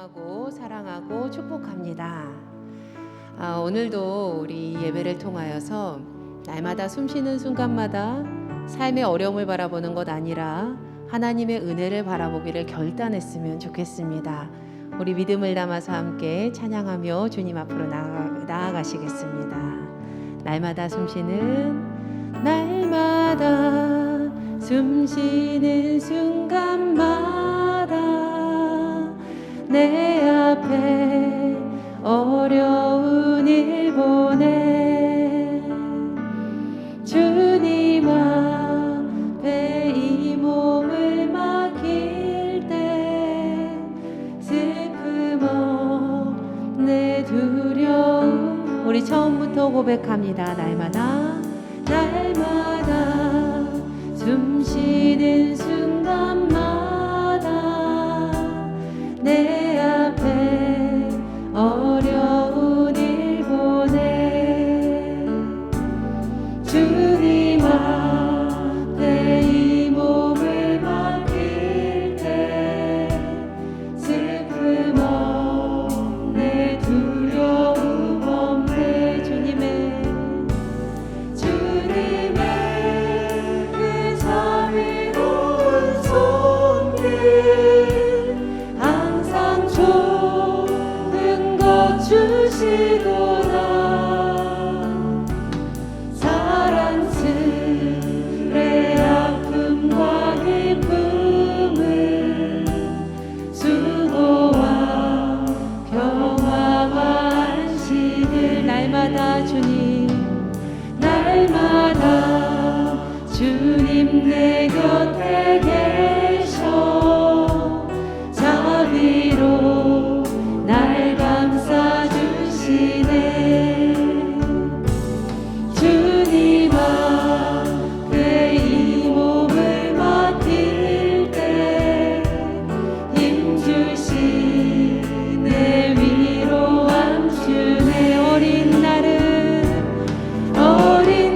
존경하고 사랑하고 축복합니다. 오늘도 우리 예배를 통하여서 날마다 숨쉬는 순간마다 삶의 어려움을 바라보는 것 아니라 하나님의 은혜를 바라보기를 결단했으면 좋겠습니다. 우리 믿음을 담아서 함께 찬양하며 주님 앞으로 나아가시겠습니다. 날마다 숨쉬는 순간마다 내 앞에 어려운 일 보내 주님 앞에 이 몸을 맡길 때 슬픔 없네 두려움. 우리 처음부터 고백합니다. 날마다 숨쉬는 순간마다 내 앞에 어려운 일 보내 주님 앞에 이 몸을 맡길 때 슬픔 없네 두려움 없네 주님의 그 자비로운 손길 항상 좋은 것 주시도다. 사랑스레 아픔과 기쁨을 수고와 평화와 안식을 날마다 주님 내 곁에 계셔 자비로 날 감싸주시네. 주님 앞에 이 몸을 맡길 때 힘주시네 위로함 주네. 어린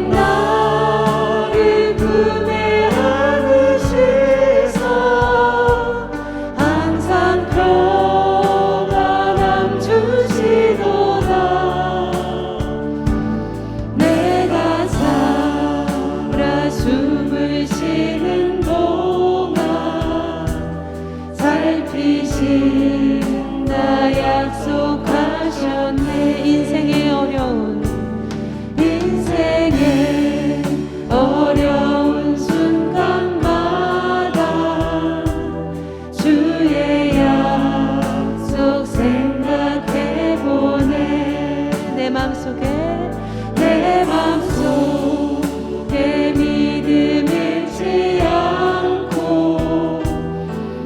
나를 품에 안으시서 항상 평안함 주시도다. 내가 살아 숨을 쉬는 동안 살피신다 약속하셨네. 인생의 어려운 순간마다 주의 약속 생각해보네. 내 맘속에 믿음 잃지 않고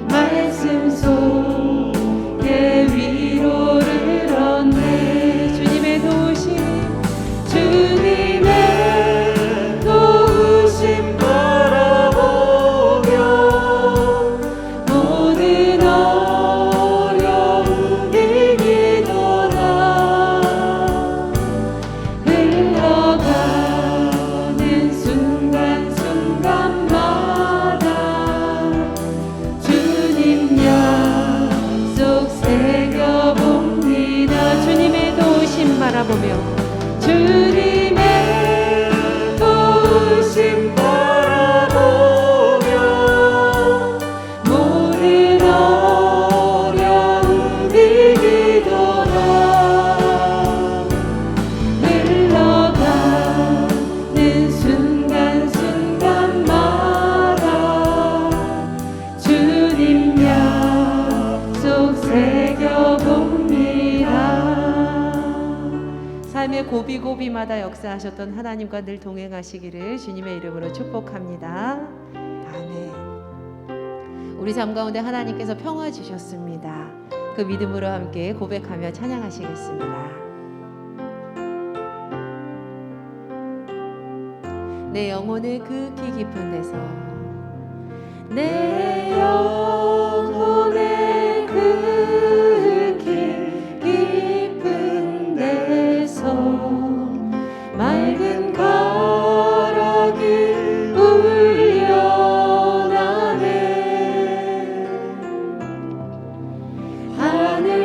말씀 속에 위로를 얻네. 주님의 도우심 바라보며 모든 어려움 이기도다. 흘러가는 순간마다 주님 약속 새겨봅니다. 주님의 도우심 바라보며 모든 어려움 이기도다. 흘러가는 순간마다 주님 약속 새겨봅니다. 삶의 고비고비마다 역사하셨던 하나님과 늘 동행하시기를 주님의 이름으로 축복합니다. 아멘. 우리 삶 가운데 하나님께서 평화 주셨습니다. 그 믿음으로 함께 고백하며 찬양하시겠습니다. 내 영혼을 극히 깊은 데서 내 영혼을 극히 깊은 데서 맑은 가락이 울려나네. 하늘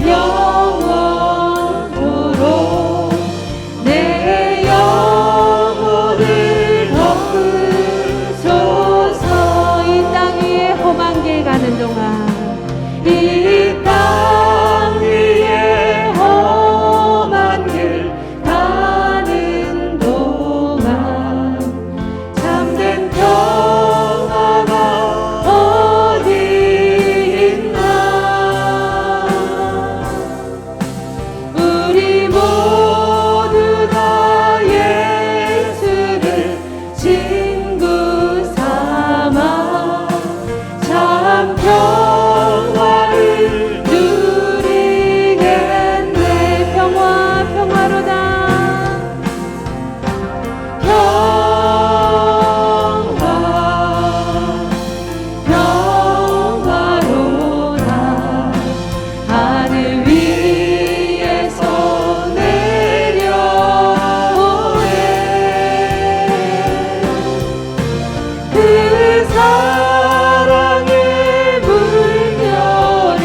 영원토록 내 영혼을 덮으소서. 이 땅 위에 험한 길 가는 동안 이 땅 위에 험한 길 가는 동안 참된 평화가 어디 있나. 우리 모두 다 예수를 친구 삼아 참 평화를 누리겠네. 평화로다. 평화로다. 하늘 위에서 내려오네. 그 사랑의 물결이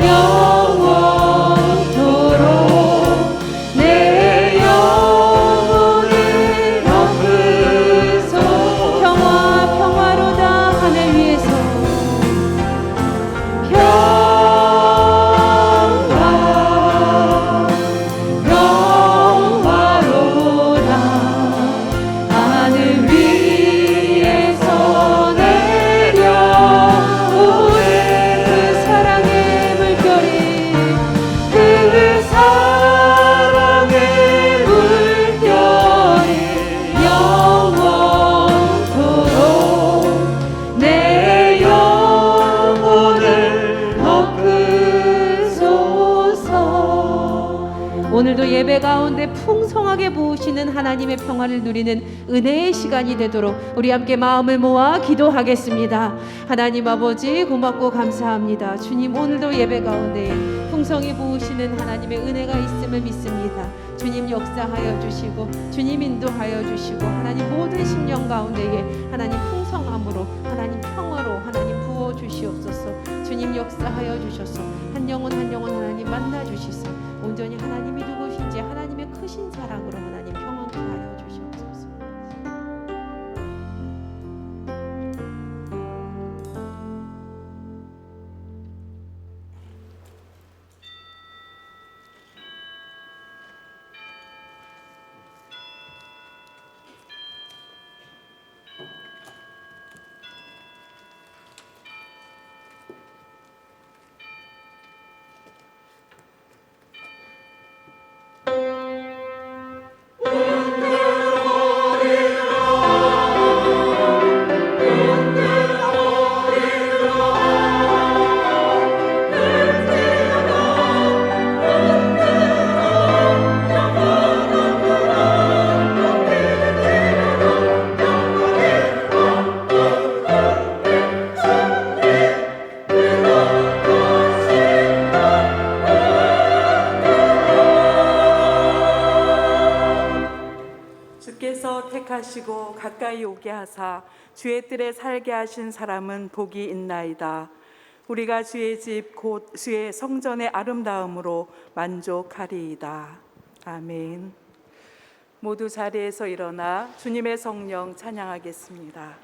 영원토록 내 영혼을 덮으소. 평화로다. 하늘 위에서 평화로다. 하늘 위에서 내려오네. 그 사랑의 물결이 그 사랑의 물결이 영원토록 내 영혼을 덮으소서. 오늘도 예배 가운데 풍성하게 부으시는 하나님의 평화를 누리는 은혜의 시간이 되도록 우리 함께 마음을 모아 기도하겠습니다. 하나님 아버지 고맙고 감사합니다. 주님, 오늘도 예배 가운데 풍성히 부으시는 하나님의 은혜가 있음을 믿습니다. 주님 역사하여 주시고 주님 인도하여 주시고 하나님 모든 심령 가운데에 하나님 풍성함으로 하나님 평화로 하나님 부어 주시옵소서. 주님 역사하여 주셔서 한 영혼 한 영혼 하나님 만나 주시소. 온전히 하나님이 누구신지 하나님의 크신 사랑으로 하나님 평안케 하여 주시옵소서. 택하시고 가까이 오게 하사 주의 뜰에 살게 하신 사람은 복이 있나이다. 우리가 주의 집 곧 주의 성전의 아름다움으로 만족하리이다. 아멘. 모두 자리에서 일어나 주님의 성령 찬양하겠습니다.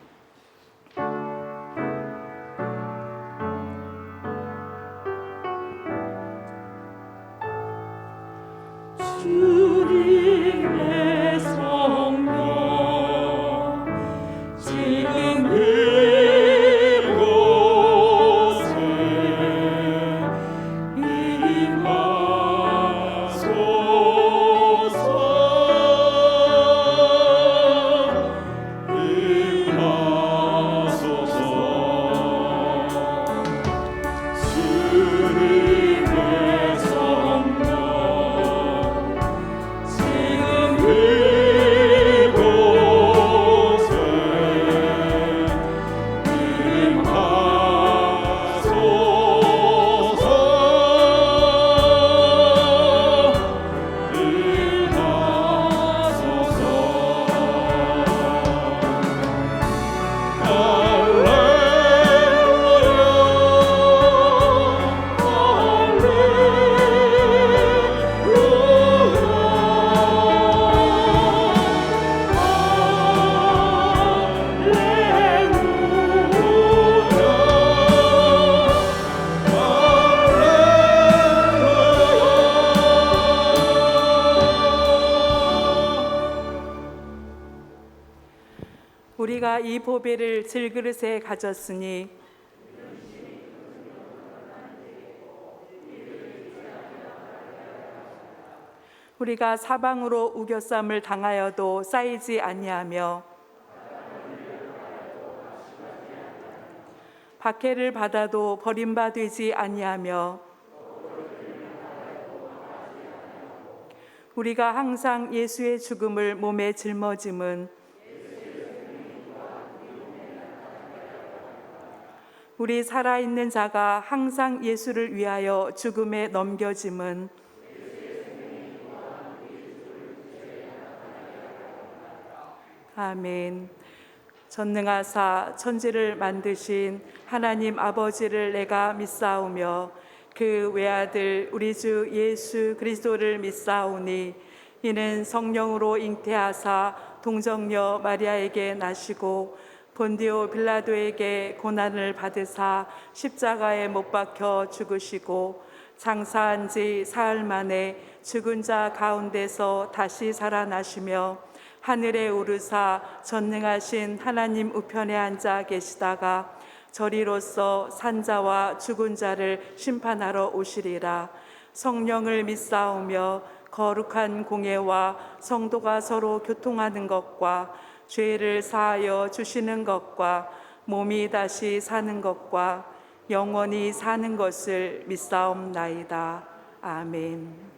주님의 성령 지금 이곳에 임하소서. 우리가 이 보배를 질그릇에 가졌으니 우리가 사방으로 우겨쌈을 당하여도 쌓이지 아니하며 박해를 받아도 버림받지 아니하며 우리가 항상 예수의 죽음을 몸에 짊어짐은 우리 살아있는 자가 항상 예수를 위하여 죽음에 넘겨짐은 아멘. 전능하사 천지를 만드신 하나님 아버지를 내가 믿사오며 그 외아들 우리 주 예수 그리스도를 믿사오니 이는 성령으로 잉태하사 동정녀 마리아에게 나시고 본디오 빌라도에게 고난을 받으사 십자가에 못 박혀 죽으시고 장사한 지 사흘 만에 죽은 자 가운데서 다시 살아나시며 하늘에 오르사 전능하신 하나님 우편에 앉아 계시다가 저리로서 산자와 죽은 자를 심판하러 오시리라. 성령을 믿사오며 거룩한 공예와 성도가 서로 교통하는 것과 죄를 사하여 주시는 것과 몸이 다시 사는 것과 영원히 사는 것을 믿사옵나이다. 아멘.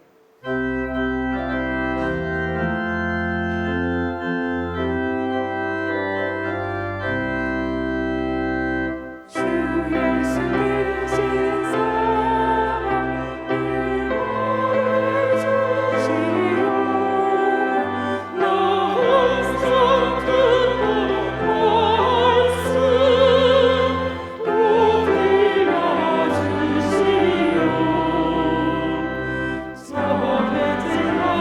서해진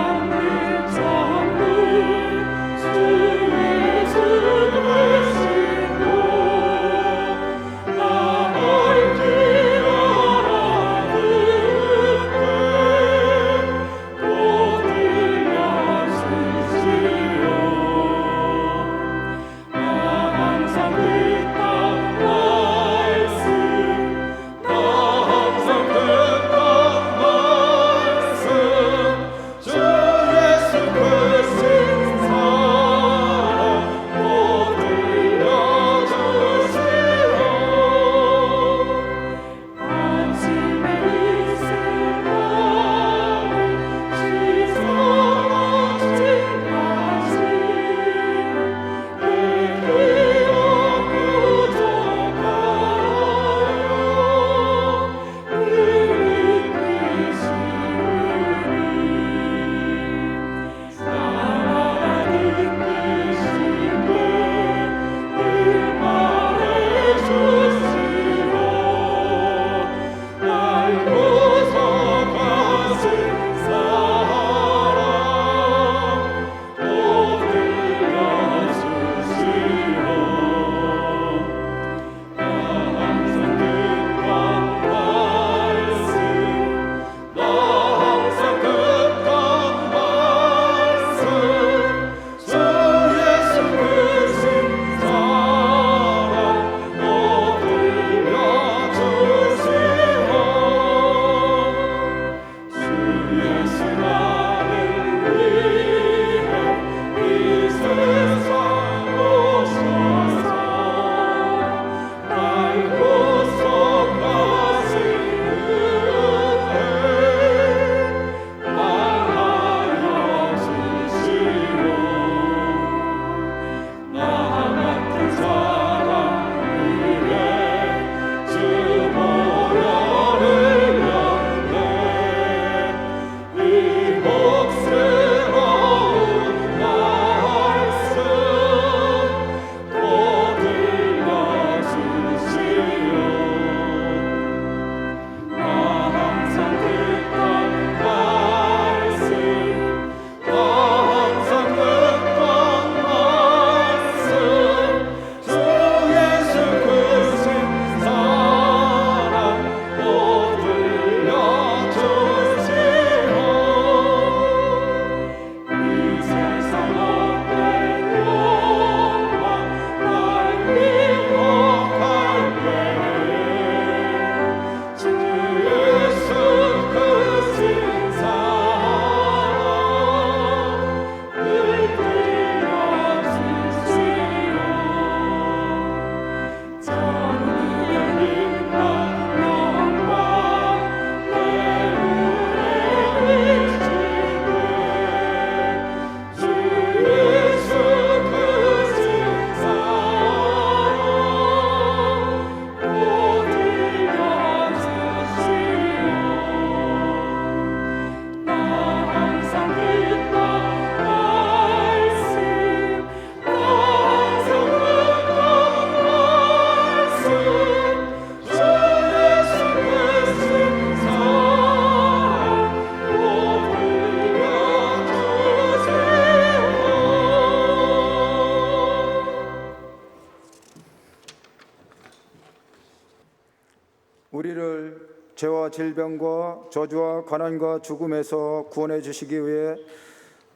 죄와 질병과 저주와 가난과 죽음에서 구원해 주시기 위해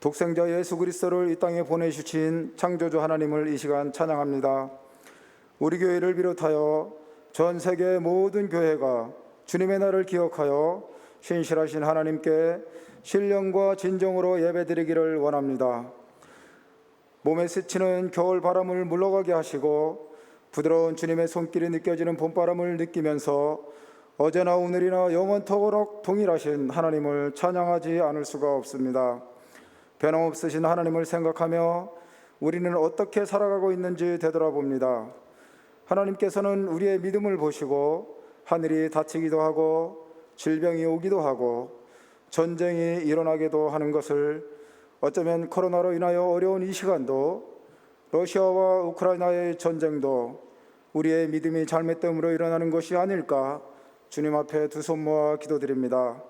독생자 예수 그리스도를 이 땅에 보내주신 창조주 하나님을 이 시간 찬양합니다. 우리 교회를 비롯하여 전 세계 모든 교회가 주님의 날을 기억하여 신실하신 하나님께 신령과 진정으로 예배드리기를 원합니다. 몸에 스치는 겨울 바람을 물러가게 하시고 부드러운 주님의 손길이 느껴지는 봄바람을 느끼면서 어제나 오늘이나 영원토록 동일하신 하나님을 찬양하지 않을 수가 없습니다. 변함없으신 하나님을 생각하며 우리는 어떻게 살아가고 있는지 되돌아봅니다. 하나님께서는 우리의 믿음을 보시고 하늘이 닫히기도 하고 질병이 오기도 하고 전쟁이 일어나기도 하는 것을 어쩌면 코로나로 인하여 어려운 이 시간도 러시아와 우크라이나의 전쟁도 우리의 믿음이 잘못됨으로 일어나는 것이 아닐까 주님 앞에 두 손 모아 기도드립니다.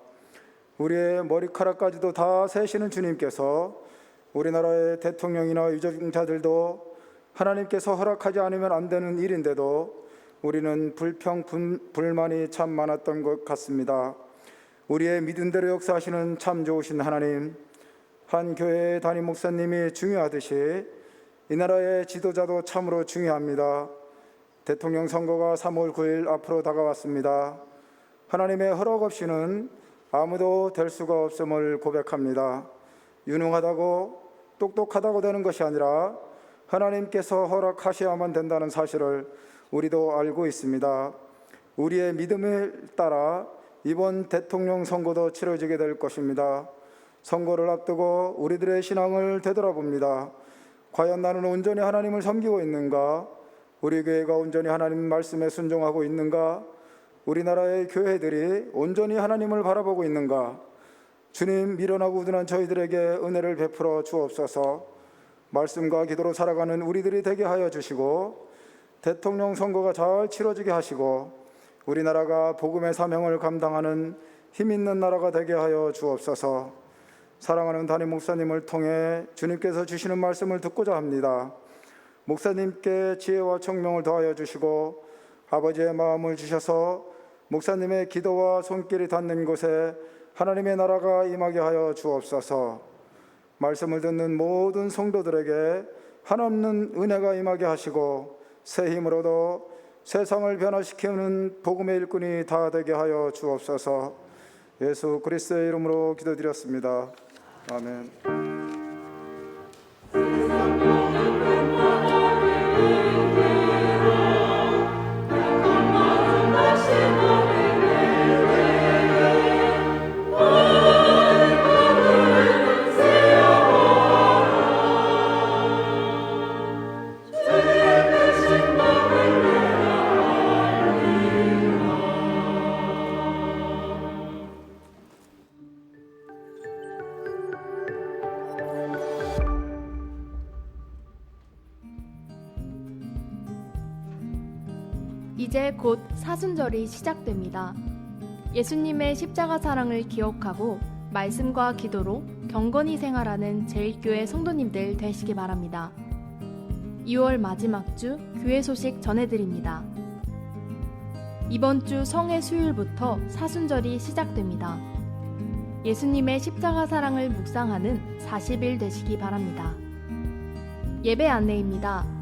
우리의 머리카락까지도 다 세시는 주님께서 우리나라의 대통령이나 유정자들도 하나님께서 허락하지 않으면 안 되는 일인데도 우리는 불만이 참 많았던 것 같습니다. 우리의 믿음대로 역사하시는 참 좋으신 하나님, 한 교회의 담임 목사님이 중요하듯이 이 나라의 지도자도 참으로 중요합니다. 대통령 선거가 3월 9일 앞으로 다가왔습니다. 하나님의 허락 없이는 아무도 될 수가 없음을 고백합니다. 유능하다고 똑똑하다고 되는 것이 아니라 하나님께서 허락하셔야만 된다는 사실을 우리도 알고 있습니다. 우리의 믿음을 따라 이번 대통령 선거도 치러지게 될 것입니다. 선거를 앞두고 우리들의 신앙을 되돌아봅니다. 과연 나는 온전히 하나님을 섬기고 있는가? 우리 교회가 온전히 하나님 말씀에 순종하고 있는가? 우리나라의 교회들이 온전히 하나님을 바라보고 있는가? 주님, 미련하고 우둔한 저희들에게 은혜를 베풀어 주옵소서. 말씀과 기도로 살아가는 우리들이 되게 하여 주시고 대통령 선거가 잘 치러지게 하시고 우리나라가 복음의 사명을 감당하는 힘 있는 나라가 되게 하여 주옵소서. 사랑하는 담임 목사님을 통해 주님께서 주시는 말씀을 듣고자 합니다. 목사님께 지혜와 청명을 더하여 주시고 아버지의 마음을 주셔서 목사님의 기도와 손길이 닿는 곳에 하나님의 나라가 임하게 하여 주옵소서. 말씀을 듣는 모든 성도들에게 한없는 은혜가 임하게 하시고 새 힘으로도 세상을 변화시키는 복음의 일꾼이 다 되게 하여 주옵소서. 예수 그리스도의 이름으로 기도드렸습니다. 아멘. 이제 곧 사순절이 시작됩니다. 예수님의 십자가 사랑을 기억하고 말씀과 기도로 경건히 생활하는 제1교회 성도님들 되시기 바랍니다. 2월 마지막 주 교회 소식 전해드립니다. 이번 주 성의 수요일부터 사순절이 시작됩니다. 예수님의 십자가 사랑을 묵상하는 40일 되시기 바랍니다. 예배 안내입니다.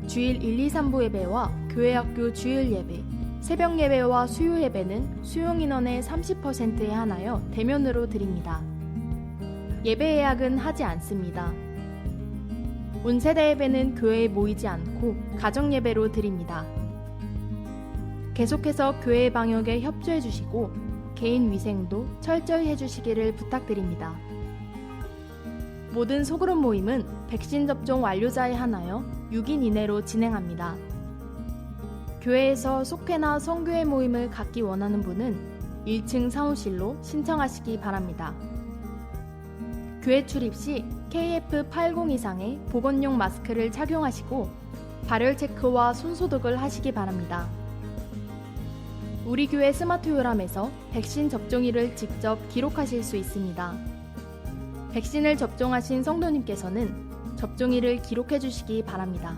주일 1, 2, 3부 예배와 교회학교 주일 예배, 새벽 예배와 수요 예배는 수용 인원의 30%에 한하여 대면으로 드립니다. 예배 예약은 하지 않습니다. 온세대 예배는 교회에 모이지 않고 가정 예배로 드립니다. 계속해서 교회 방역에 협조해 주시고 개인 위생도 철저히 해주시기를 부탁드립니다. 모든 소그룹 모임은 백신 접종 완료자에 한하여 6인 이내로 진행합니다. 교회에서 속회나 성교회 모임을 갖기 원하는 분은 1층 사무실로 신청하시기 바랍니다. 교회 출입 시 KF80 이상의 보건용 마스크를 착용하시고 발열 체크와 손소독을 하시기 바랍니다. 우리 교회 스마트 요람에서 백신 접종일을 직접 기록하실 수 있습니다. 백신을 접종하신 성도님께서는 접종일을 기록해 주시기 바랍니다.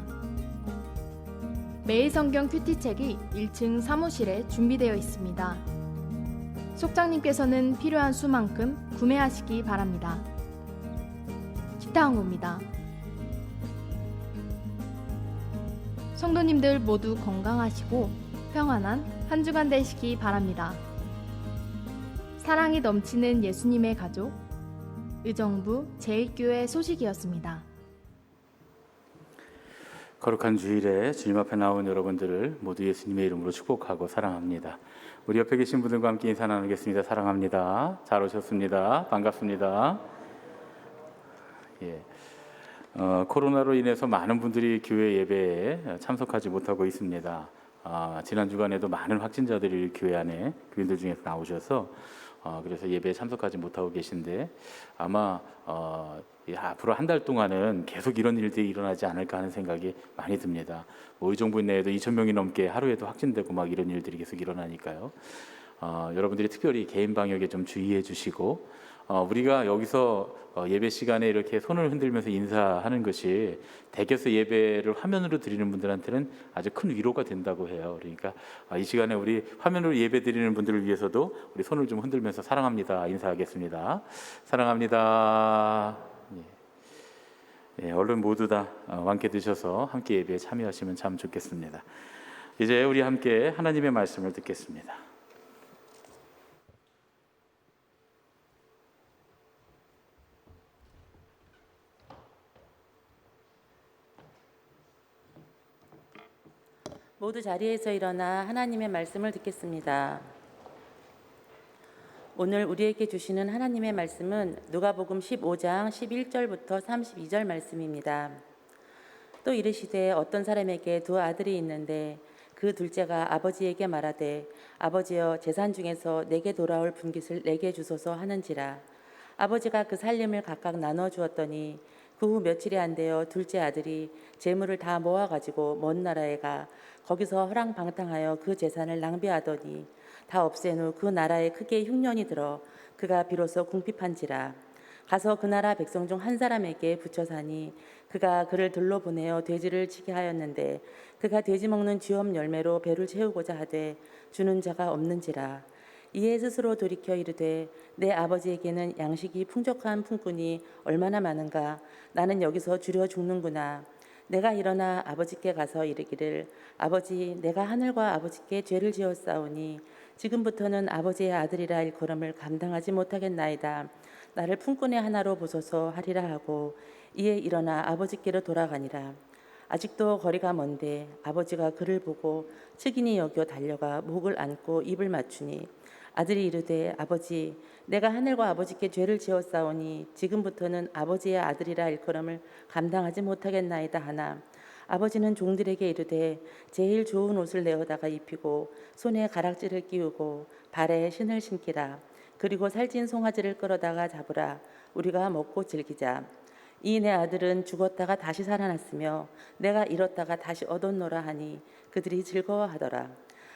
매일 성경 큐티책이 1층 사무실에 준비되어 있습니다. 속장님께서는 필요한 수만큼 구매하시기 바랍니다. 기타 광고입니다. 성도님들 모두 건강하시고 평안한 한 주간 되시기 바랍니다. 사랑이 넘치는 예수님의 가족 의정부 제1교회 소식이었습니다. 거룩한 주일에 주님 앞에 나온 여러분들을 모두 예수님의 이름으로 축복하고 사랑합니다. 우리 옆에 계신 분들과 함께 인사 나누겠습니다. 사랑합니다. 잘 오셨습니다. 반갑습니다. 코로나로 인해서 많은 분들이 교회 예배에 참석하지 못하고 있습니다. 지난 주간에도 많은 확진자들이 교회 안에 교인들 중에서 나오셔서 그래서 예배에 참석하지 못하고 계신데 아마 앞으로 한 달 동안은 계속 이런 일들이 일어나지 않을까 하는 생각이 많이 듭니다. 의정부 내에도 2,000명이 넘게 하루에도 확진되고 막 이런 일들이 계속 일어나니까요. 여러분들이 특별히 개인 방역에 좀 주의해 주시고 우리가 여기서 예배 시간에 이렇게 손을 흔들면서 인사하는 것이 댁에서 예배를 화면으로 드리는 분들한테는 아주 큰 위로가 된다고 해요. 그러니까 이 시간에 우리 화면으로 예배 드리는 분들을 위해서도 우리 손을 좀 흔들면서 사랑합니다 인사하겠습니다. 사랑합니다. 얼른 모두 다 함께 드셔서 함께 예배에 참여하시면 참 좋겠습니다. 이제 우리 함께 하나님의 말씀을 듣겠습니다. 모두 자리에서 일어나 하나님의 말씀을 듣겠습니다. 오늘 우리에게 주시는 하나님의 말씀은 누가복음 15장 11절부터 32절 말씀입니다. 또 이르시되 어떤 사람에게 두 아들이 있는데 그 둘째가 아버지에게 말하되 아버지여 재산 중에서 내게 돌아올 분깃을 내게 주소서 하는지라. 아버지가 그 살림을 각각 나눠 주었더니 그 후 며칠이 안 되어 둘째 아들이 재물을 다 모아가지고 먼 나라에 가 거기서 허랑방탕하여 그 재산을 낭비하더니 다 없앤 후 그 나라에 크게 흉년이 들어 그가 비로소 궁핍한지라. 가서 그 나라 백성 중 한 사람에게 붙여 사니 그가 그를 들러보내어 돼지를 치게 하였는데 그가 돼지 먹는 쥐엄 열매로 배를 채우고자 하되 주는 자가 없는지라. 이에 스스로 돌이켜 이르되 내 아버지에게는 양식이 풍족한 품꾼이 얼마나 많은가. 나는 여기서 주려 죽는구나. 내가 일어나 아버지께 가서 이르기를 아버지 내가 하늘과 아버지께 죄를 지었사오니 지금부터는 아버지의 아들이라 일컬음을 감당하지 못하겠나이다. 나를 품꾼의 하나로 보소서 하리라 하고 이에 일어나 아버지께로 돌아가니라. 아직도 거리가 먼데 아버지가 그를 보고 측은히 여겨 달려가 목을 안고 입을 맞추니 아들이 이르되 아버지 내가 하늘과 아버지께 죄를 지었사오니 지금부터는 아버지의 아들이라 일컬음을 감당하지 못하겠나이다 하나 아버지는 종들에게 이르되 제일 좋은 옷을 내어다가 입히고 손에 가락지를 끼우고 발에 신을 신기라. 그리고 살찐 송아지를 끌어다가 잡으라. 우리가 먹고 즐기자. 이 내 아들은 죽었다가 다시 살아났으며 내가 잃었다가 다시 얻었노라 하니 그들이 즐거워하더라.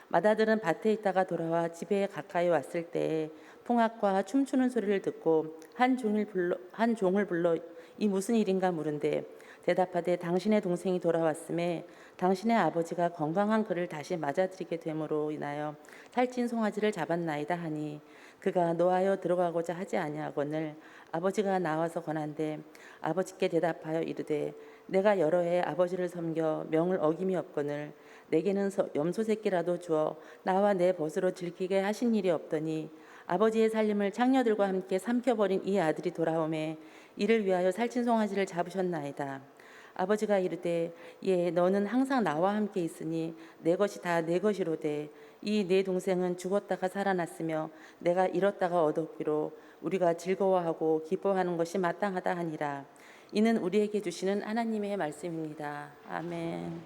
맏아들은 밭에 있다가 돌아와 집에 가까이 왔을 때에 풍악과 춤추는 소리를 듣고 한 종을 불러 이 무슨 일인가 물은데 대답하되 당신의 동생이 돌아왔음에 당신의 아버지가 건강한 그를 다시 맞아들이게 됨으로 인하여 살찐 송아지를 잡았나이다 하니 그가 노하여 들어가고자 하지 아니하거늘 아버지가 나와서 권한대 아버지께 대답하여 이르되 내가 여러 해 아버지를 섬겨 명을 어김이 없거늘 내게는 염소 새끼라도 주어 나와 내 벗으로 즐기게 하신 일이 없더니 아버지의 살림을 창녀들과 함께 삼켜버린 이 아들이 돌아오매 이를 위하여 살찐 송아지를 잡으셨나이다. 아버지가 이르되 예 너는 항상 나와 함께 있으니 내 것이 다 내 것이로되 이 내 동생은 죽었다가 살아났으며 내가 잃었다가 얻었기로 우리가 즐거워하고 기뻐하는 것이 마땅하다 하니라. 이는 우리에게 주시는 하나님의 말씀입니다. 아멘.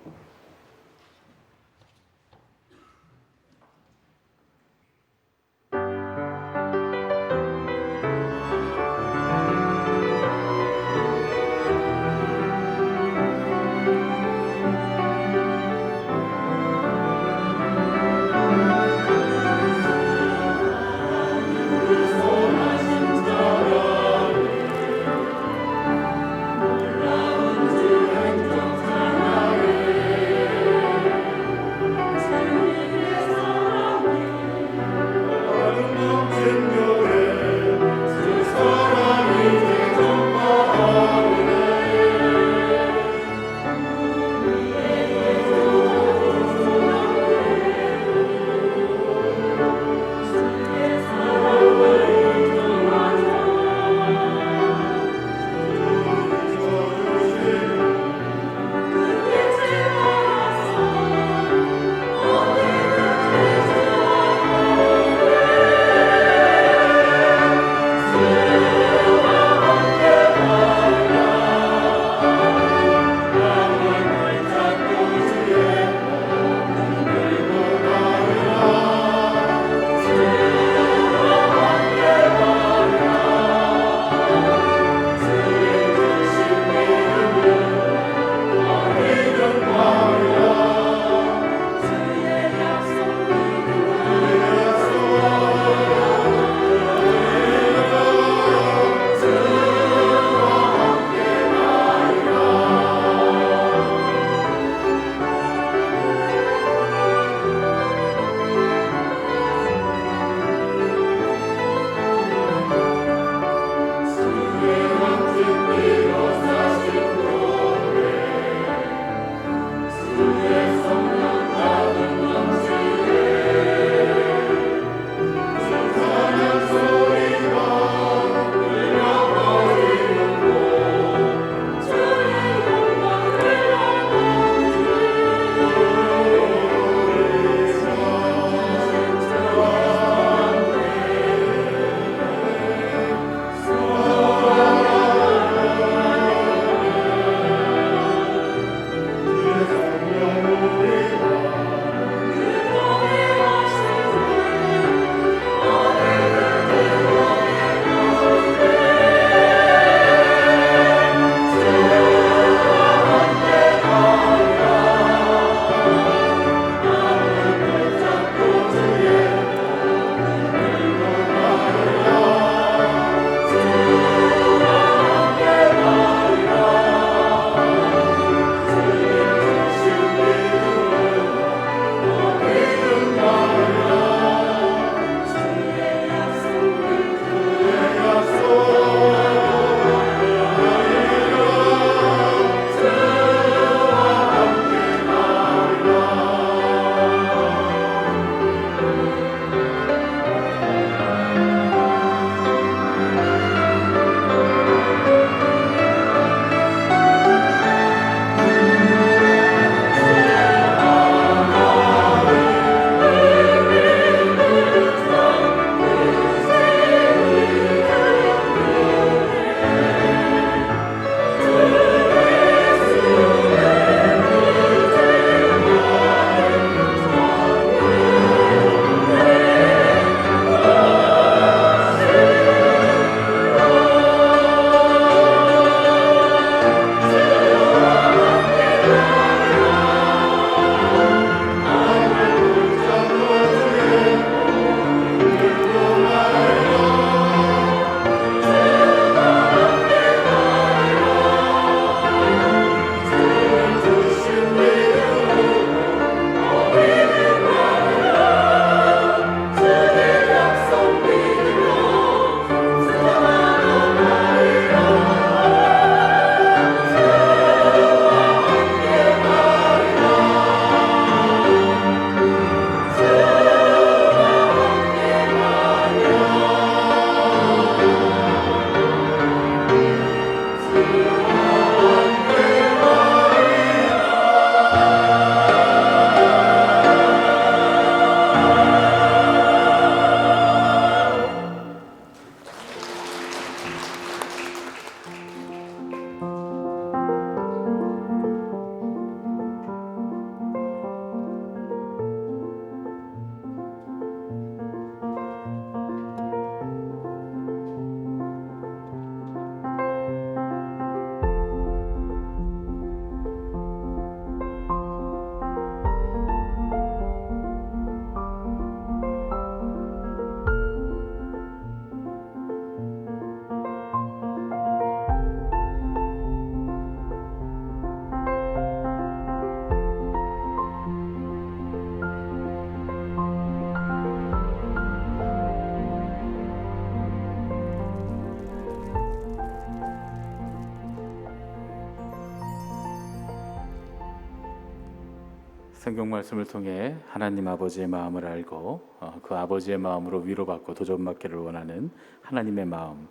성경 말씀을 통해 하나님 아버지의 마음을 알고 그 아버지의 마음으로 위로받고 도전받기를 원하는 하나님의 마음.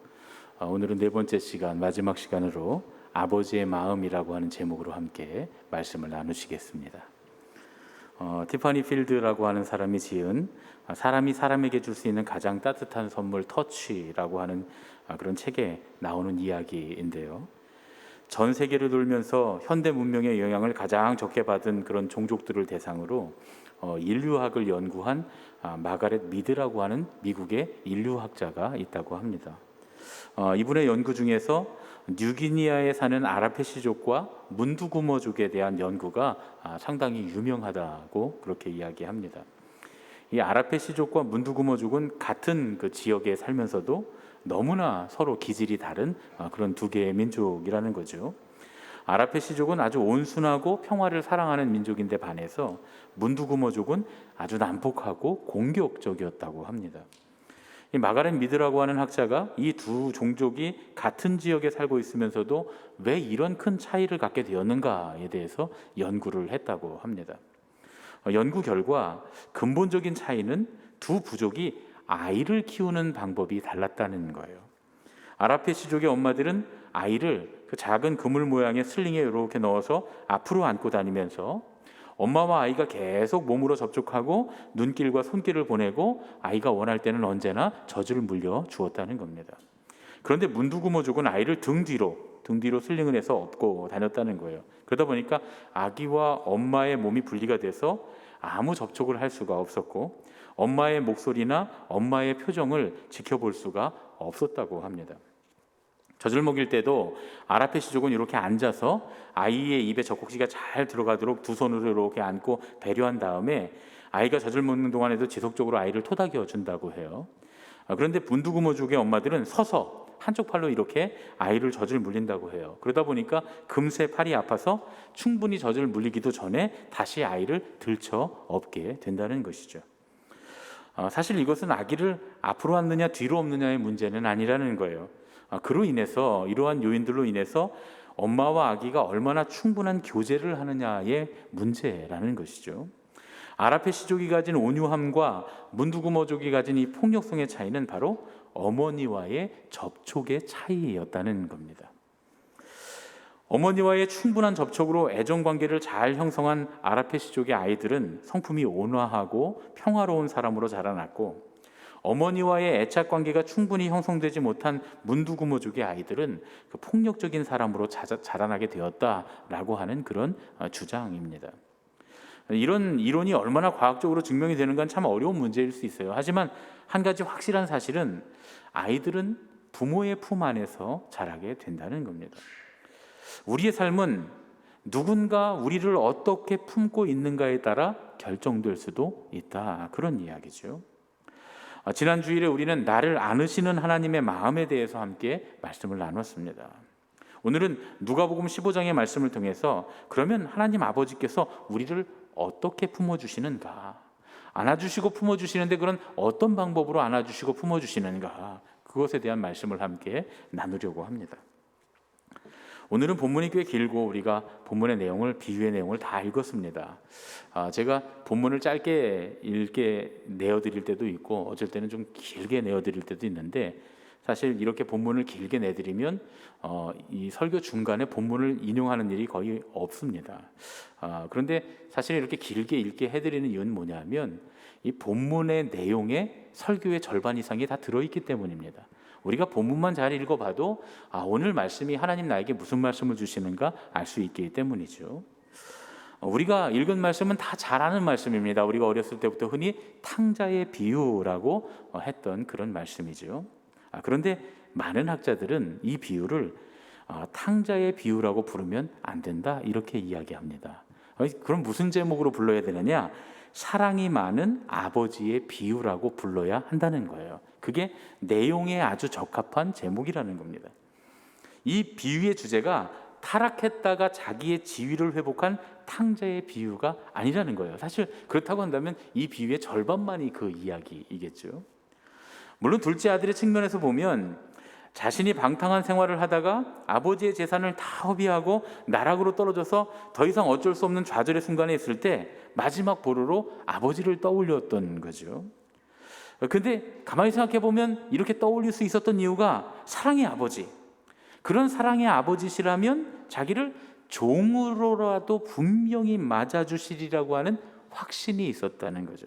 오늘은 네 번째 시간, 마지막 시간으로 아버지의 마음이라고 하는 제목으로 함께 말씀을 나누시겠습니다. 티파니 필드라고 하는 사람이 지은 사람이 사람에게 줄 수 있는 가장 따뜻한 선물 터치라고 하는 그런 책에 나오는 이야기인데요. 전 세계를 돌면서 현대 문명의 영향을 가장 적게 받은 그런 종족들을 대상으로 인류학을 연구한 마가렛 미드라고 하는 미국의 인류학자가 있다고 합니다. 이분의 연구 중에서 뉴기니아에 사는 아라페시족과 문두구머족에 대한 연구가 상당히 유명하다고 그렇게 이야기합니다. 이 아라페시족과 문두구머족은 같은 그 지역에 살면서도 너무나 서로 기질이 다른 그런 두 개의 민족이라는 거죠. 아라페시족은 아주 온순하고 평화를 사랑하는 민족인데 반해서 문두구머족은 아주 난폭하고 공격적이었다고 합니다. 이 마가렛 미드라고 하는 학자가 이 두 종족이 같은 지역에 살고 있으면서도 왜 이런 큰 차이를 갖게 되었는가에 대해서 연구를 했다고 합니다. 연구 결과 근본적인 차이는 두 부족이 아이를 키우는 방법이 달랐다는 거예요. 아라페시족의 엄마들은 아이를 그 작은 그물 모양의 슬링에 이렇게 넣어서 앞으로 안고 다니면서 엄마와 아이가 계속 몸으로 접촉하고 눈길과 손길을 보내고 아이가 원할 때는 언제나 젖을 물려 주었다는 겁니다. 그런데 문두구머족은 아이를 등 뒤로 슬링을 해서 업고 다녔다는 거예요. 그러다 보니까 아기와 엄마의 몸이 분리가 돼서 아무 접촉을 할 수가 없었고 엄마의 목소리나 엄마의 표정을 지켜볼 수가 없었다고 합니다. 젖을 먹일 때도 아라페시족은 이렇게 앉아서 아이의 입에 젖꼭지가 잘 들어가도록 두 손으로 이렇게 안고 배려한 다음에 아이가 젖을 먹는 동안에도 지속적으로 아이를 토닥여 준다고 해요. 그런데 문두구머족의 엄마들은 서서 한쪽 팔로 이렇게 아이를 젖을 물린다고 해요. 그러다 보니까 금세 팔이 아파서 충분히 젖을 물리기도 전에 다시 아이를 들쳐 업게 된다는 것이죠. 사실 이것은 아기를 앞으로 앉느냐 뒤로 업느냐의 문제는 아니라는 거예요. 그로 인해서 이러한 요인들로 인해서 엄마와 아기가 얼마나 충분한 교제를 하느냐의 문제라는 것이죠. 아라페시족이 가진 온유함과 문두구머족이 가진 이 폭력성의 차이는 바로 어머니와의 접촉의 차이였다는 겁니다. 어머니와의 충분한 접촉으로 애정관계를 잘 형성한 아라페시족의 아이들은 성품이 온화하고 평화로운 사람으로 자라났고 어머니와의 애착관계가 충분히 형성되지 못한 문두구머족의 아이들은 그 폭력적인 사람으로 자라나게 되었다라고 하는 그런 주장입니다. 이런 이론이 얼마나 과학적으로 증명이 되는 건 참 어려운 문제일 수 있어요. 하지만 한 가지 확실한 사실은 아이들은 부모의 품 안에서 자라게 된다는 겁니다. 우리의 삶은 누군가 우리를 어떻게 품고 있는가에 따라 결정될 수도 있다. 그런 이야기죠. 지난 주일에 우리는 나를 안으시는 하나님의 마음에 대해서 함께 말씀을 나눴습니다. 오늘은 누가복음 15장의 말씀을 통해서 그러면 하나님 아버지께서 우리를 어떻게 품어주시는가, 안아주시고 품어주시는데 그런 어떤 방법으로 안아주시고 품어주시는가, 그것에 대한 말씀을 함께 나누려고 합니다. 오늘은 본문이 꽤 길고 우리가 본문의 내용을, 비유의 내용을 다 읽었습니다. 제가 본문을 짧게 읽게 내어드릴 때도 있고 어쩔 때는 좀 길게 내어드릴 때도 있는데 사실 이렇게 본문을 길게 내드리면 이 설교 중간에 본문을 인용하는 일이 거의 없습니다. 그런데 사실 이렇게 길게 읽게 해드리는 이유는 뭐냐면 이 본문의 내용에 설교의 절반 이상이 다 들어있기 때문입니다. 우리가 본문만 잘 읽어봐도 오늘 말씀이 하나님 나에게 무슨 말씀을 주시는가 알 수 있기 때문이죠. 우리가 읽은 말씀은 다 잘 아는 말씀입니다. 우리가 어렸을 때부터 흔히 탕자의 비유라고 했던 그런 말씀이죠. 그런데 많은 학자들은 이 비유를 탕자의 비유라고 부르면 안 된다 이렇게 이야기합니다. 그럼 무슨 제목으로 불러야 되느냐? 사랑이 많은 아버지의 비유라고 불러야 한다는 거예요. 그게 내용에 아주 적합한 제목이라는 겁니다. 이 비유의 주제가 타락했다가 자기의 지위를 회복한 탕자의 비유가 아니라는 거예요. 사실 그렇다고 한다면 이 비유의 절반만이 그 이야기이겠죠. 물론 둘째 아들의 측면에서 보면 자신이 방탕한 생활을 하다가 아버지의 재산을 다 허비하고 나락으로 떨어져서 더 이상 어쩔 수 없는 좌절의 순간에 있을 때 마지막 보루로 아버지를 떠올렸던 거죠. 근데 가만히 생각해 보면 이렇게 떠올릴 수 있었던 이유가 사랑의 아버지, 그런 사랑의 아버지시라면 자기를 종으로라도 분명히 맞아주시리라고 하는 확신이 있었다는 거죠.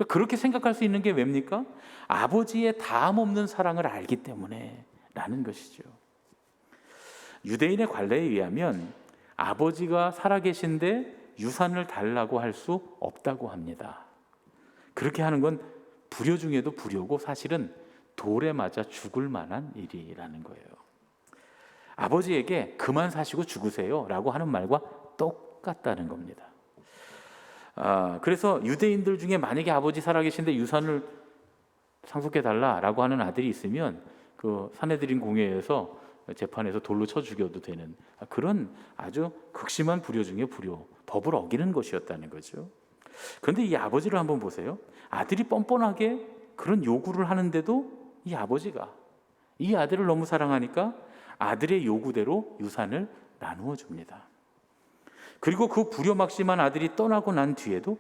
그렇게 생각할 수 있는 게 왜입니까? 아버지의 다음 없는 사랑을 알기 때문에 라는 것이죠. 유대인의 관례에 의하면 아버지가 살아계신데 유산을 달라고 할 수 없다고 합니다. 그렇게 하는 건 불효 중에도 불효고 사실은 돌에 맞아 죽을 만한 일이라는 거예요. 아버지에게 그만 사시고 죽으세요 라고 하는 말과 똑같다는 겁니다. 그래서 유대인들 중에 만약에 아버지 살아계신데 유산을 상속해달라라고 하는 아들이 있으면 그 사내들인 공회에서 재판에서 돌로 쳐 죽여도 되는 그런 아주 극심한 불효 중에 불효, 법을 어기는 것이었다는 거죠. 그런데 이 아버지를 한번 보세요. 아들이 뻔뻔하게 그런 요구를 하는데도 이 아버지가 이 아들을 너무 사랑하니까 아들의 요구대로 유산을 나누어 줍니다. 그리고 그 불효막심한 아들이 떠나고 난 뒤에도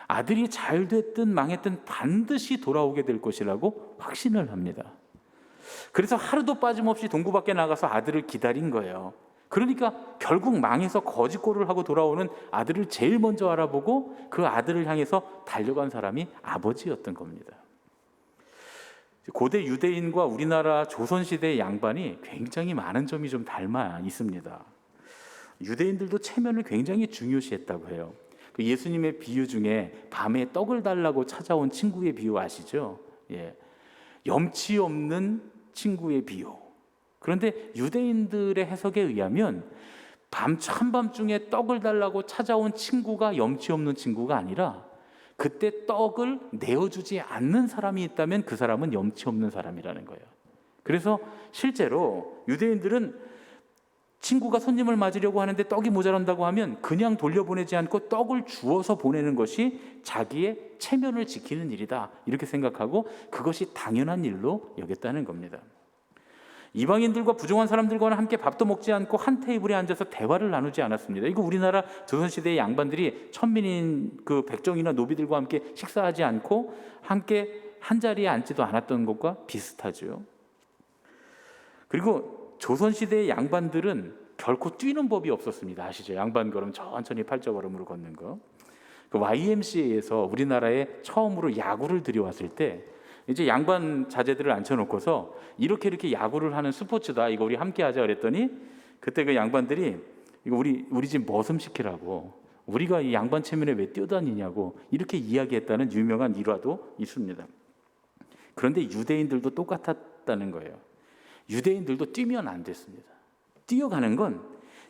아들이 잘 됐든 망했든 반드시 돌아오게 될 것이라고 확신을 합니다. 그래서 하루도 빠짐없이 동구 밖에 나가서 아들을 기다린 거예요. 그러니까 결국 망해서 거짓골을 하고 돌아오는 아들을 제일 먼저 알아보고 그 아들을 향해서 달려간 사람이 아버지였던 겁니다. 고대 유대인과 우리나라 조선시대의 양반이 굉장히 많은 점이 좀 닮아 있습니다. 유대인들도 체면을 굉장히 중요시했다고 해요. 그 예수님의 비유 중에 밤에 떡을 달라고 찾아온 친구의 비유 아시죠? 예. 염치 없는 친구의 비유. 그런데 유대인들의 해석에 의하면 한밤중에 떡을 달라고 찾아온 친구가 염치 없는 친구가 아니라 그때 떡을 내어주지 않는 사람이 있다면 그 사람은 염치 없는 사람이라는 거예요. 그래서 실제로 유대인들은 친구가 손님을 맞으려고 하는데 떡이 모자란다고 하면 그냥 돌려보내지 않고 떡을 주어서 보내는 것이 자기의 체면을 지키는 일이다 이렇게 생각하고 그것이 당연한 일로 여겼다는 겁니다. 이방인들과 부정한 사람들과는 함께 밥도 먹지 않고 한 테이블에 앉아서 대화를 나누지 않았습니다. 이거 우리나라 조선시대의 양반들이 천민인 그 백정이나 노비들과 함께 식사하지 않고 함께 한 자리에 앉지도 않았던 것과 비슷하죠. 그리고 조선시대의 양반들은 결코 뛰는 법이 없었습니다. 아시죠? 양반 걸음 천천히 팔자걸음으로 걷는 거. 그 YMCA에서 우리나라에 처음으로 야구를 들여왔을 때 이제 양반 자제들을 앉혀놓고서 이렇게 야구를 하는 스포츠다. 이거 우리 함께 하자 그랬더니 그때 그 양반들이 이거 우리 집 머슴 시키라고 우리가 이 양반 체면에 왜 뛰어다니냐고 이렇게 이야기했다는 유명한 일화도 있습니다. 그런데 유대인들도 똑같았다는 거예요. 유대인들도 뛰면 안 됐습니다. 뛰어가는 건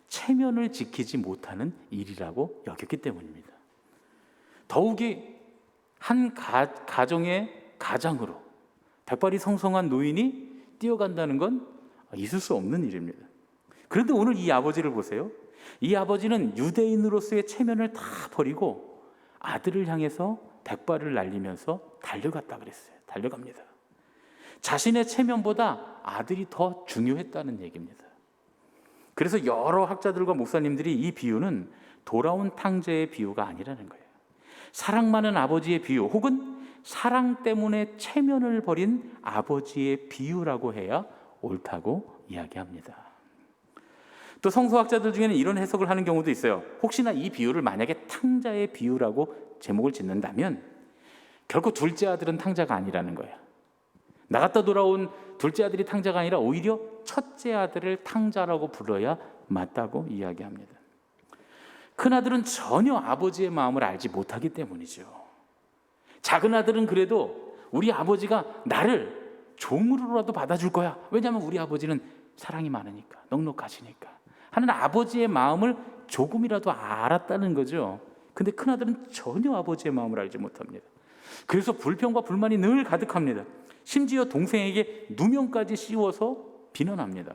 체면을 지키지 못하는 일이라고 여겼기 때문입니다. 더욱이 한 가정의 가장으로 백발이 성성한 노인이 뛰어간다는 건 있을 수 없는 일입니다. 그런데 오늘 이 아버지를 보세요. 이 아버지는 유대인으로서의 체면을 다 버리고 아들을 향해서 백발을 날리면서 달려갔다 그랬어요. 달려갑니다. 자신의 체면보다 아들이 더 중요했다는 얘기입니다. 그래서 여러 학자들과 목사님들이 이 비유는 돌아온 탕자의 비유가 아니라는 거예요. 사랑 많은 아버지의 비유 혹은 사랑 때문에 체면을 버린 아버지의 비유라고 해야 옳다고 이야기합니다. 또 성서학자들 중에는 이런 해석을 하는 경우도 있어요. 혹시나 이 비유를 만약에 탕자의 비유라고 제목을 짓는다면 결코 둘째 아들은 탕자가 아니라는 거예요. 나갔다 돌아온 둘째 아들이 탕자가 아니라 오히려 첫째 아들을 탕자라고 불러야 맞다고 이야기합니다. 큰아들은 전혀 아버지의 마음을 알지 못하기 때문이죠. 작은 아들은 그래도 우리 아버지가 나를 종으로라도 받아줄 거야. 왜냐하면 우리 아버지는 사랑이 많으니까, 넉넉하시니까 하는 아버지의 마음을 조금이라도 알았다는 거죠. 근데 큰아들은 전혀 아버지의 마음을 알지 못합니다. 그래서 불평과 불만이 늘 가득합니다. 심지어 동생에게 누명까지 씌워서 비난합니다.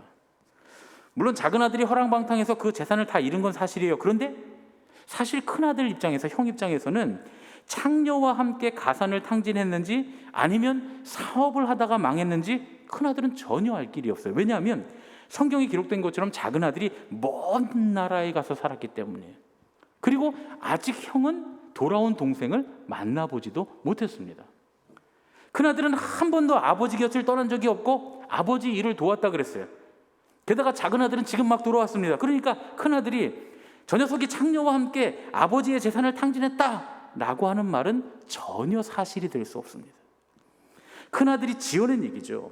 물론 작은 아들이 허랑방탕해서 그 재산을 다 잃은 건 사실이에요. 그런데 사실 큰아들 입장에서, 형 입장에서는 창녀와 함께 가산을 탕진했는지 아니면 사업을 하다가 망했는지 큰아들은 전혀 알 길이 없어요. 왜냐하면 성경에 기록된 것처럼 작은 아들이 먼 나라에 가서 살았기 때문에. 그리고 아직 형은 돌아온 동생을 만나보지도 못했습니다. 큰아들은 한 번도 아버지 곁을 떠난 적이 없고 아버지 일을 도왔다 그랬어요. 게다가 작은 아들은 지금 막 돌아왔습니다. 그러니까 큰아들이 저 녀석이 창녀와 함께 아버지의 재산을 탕진했다라고 하는 말은 전혀 사실이 될 수 없습니다. 큰아들이 지어낸 얘기죠.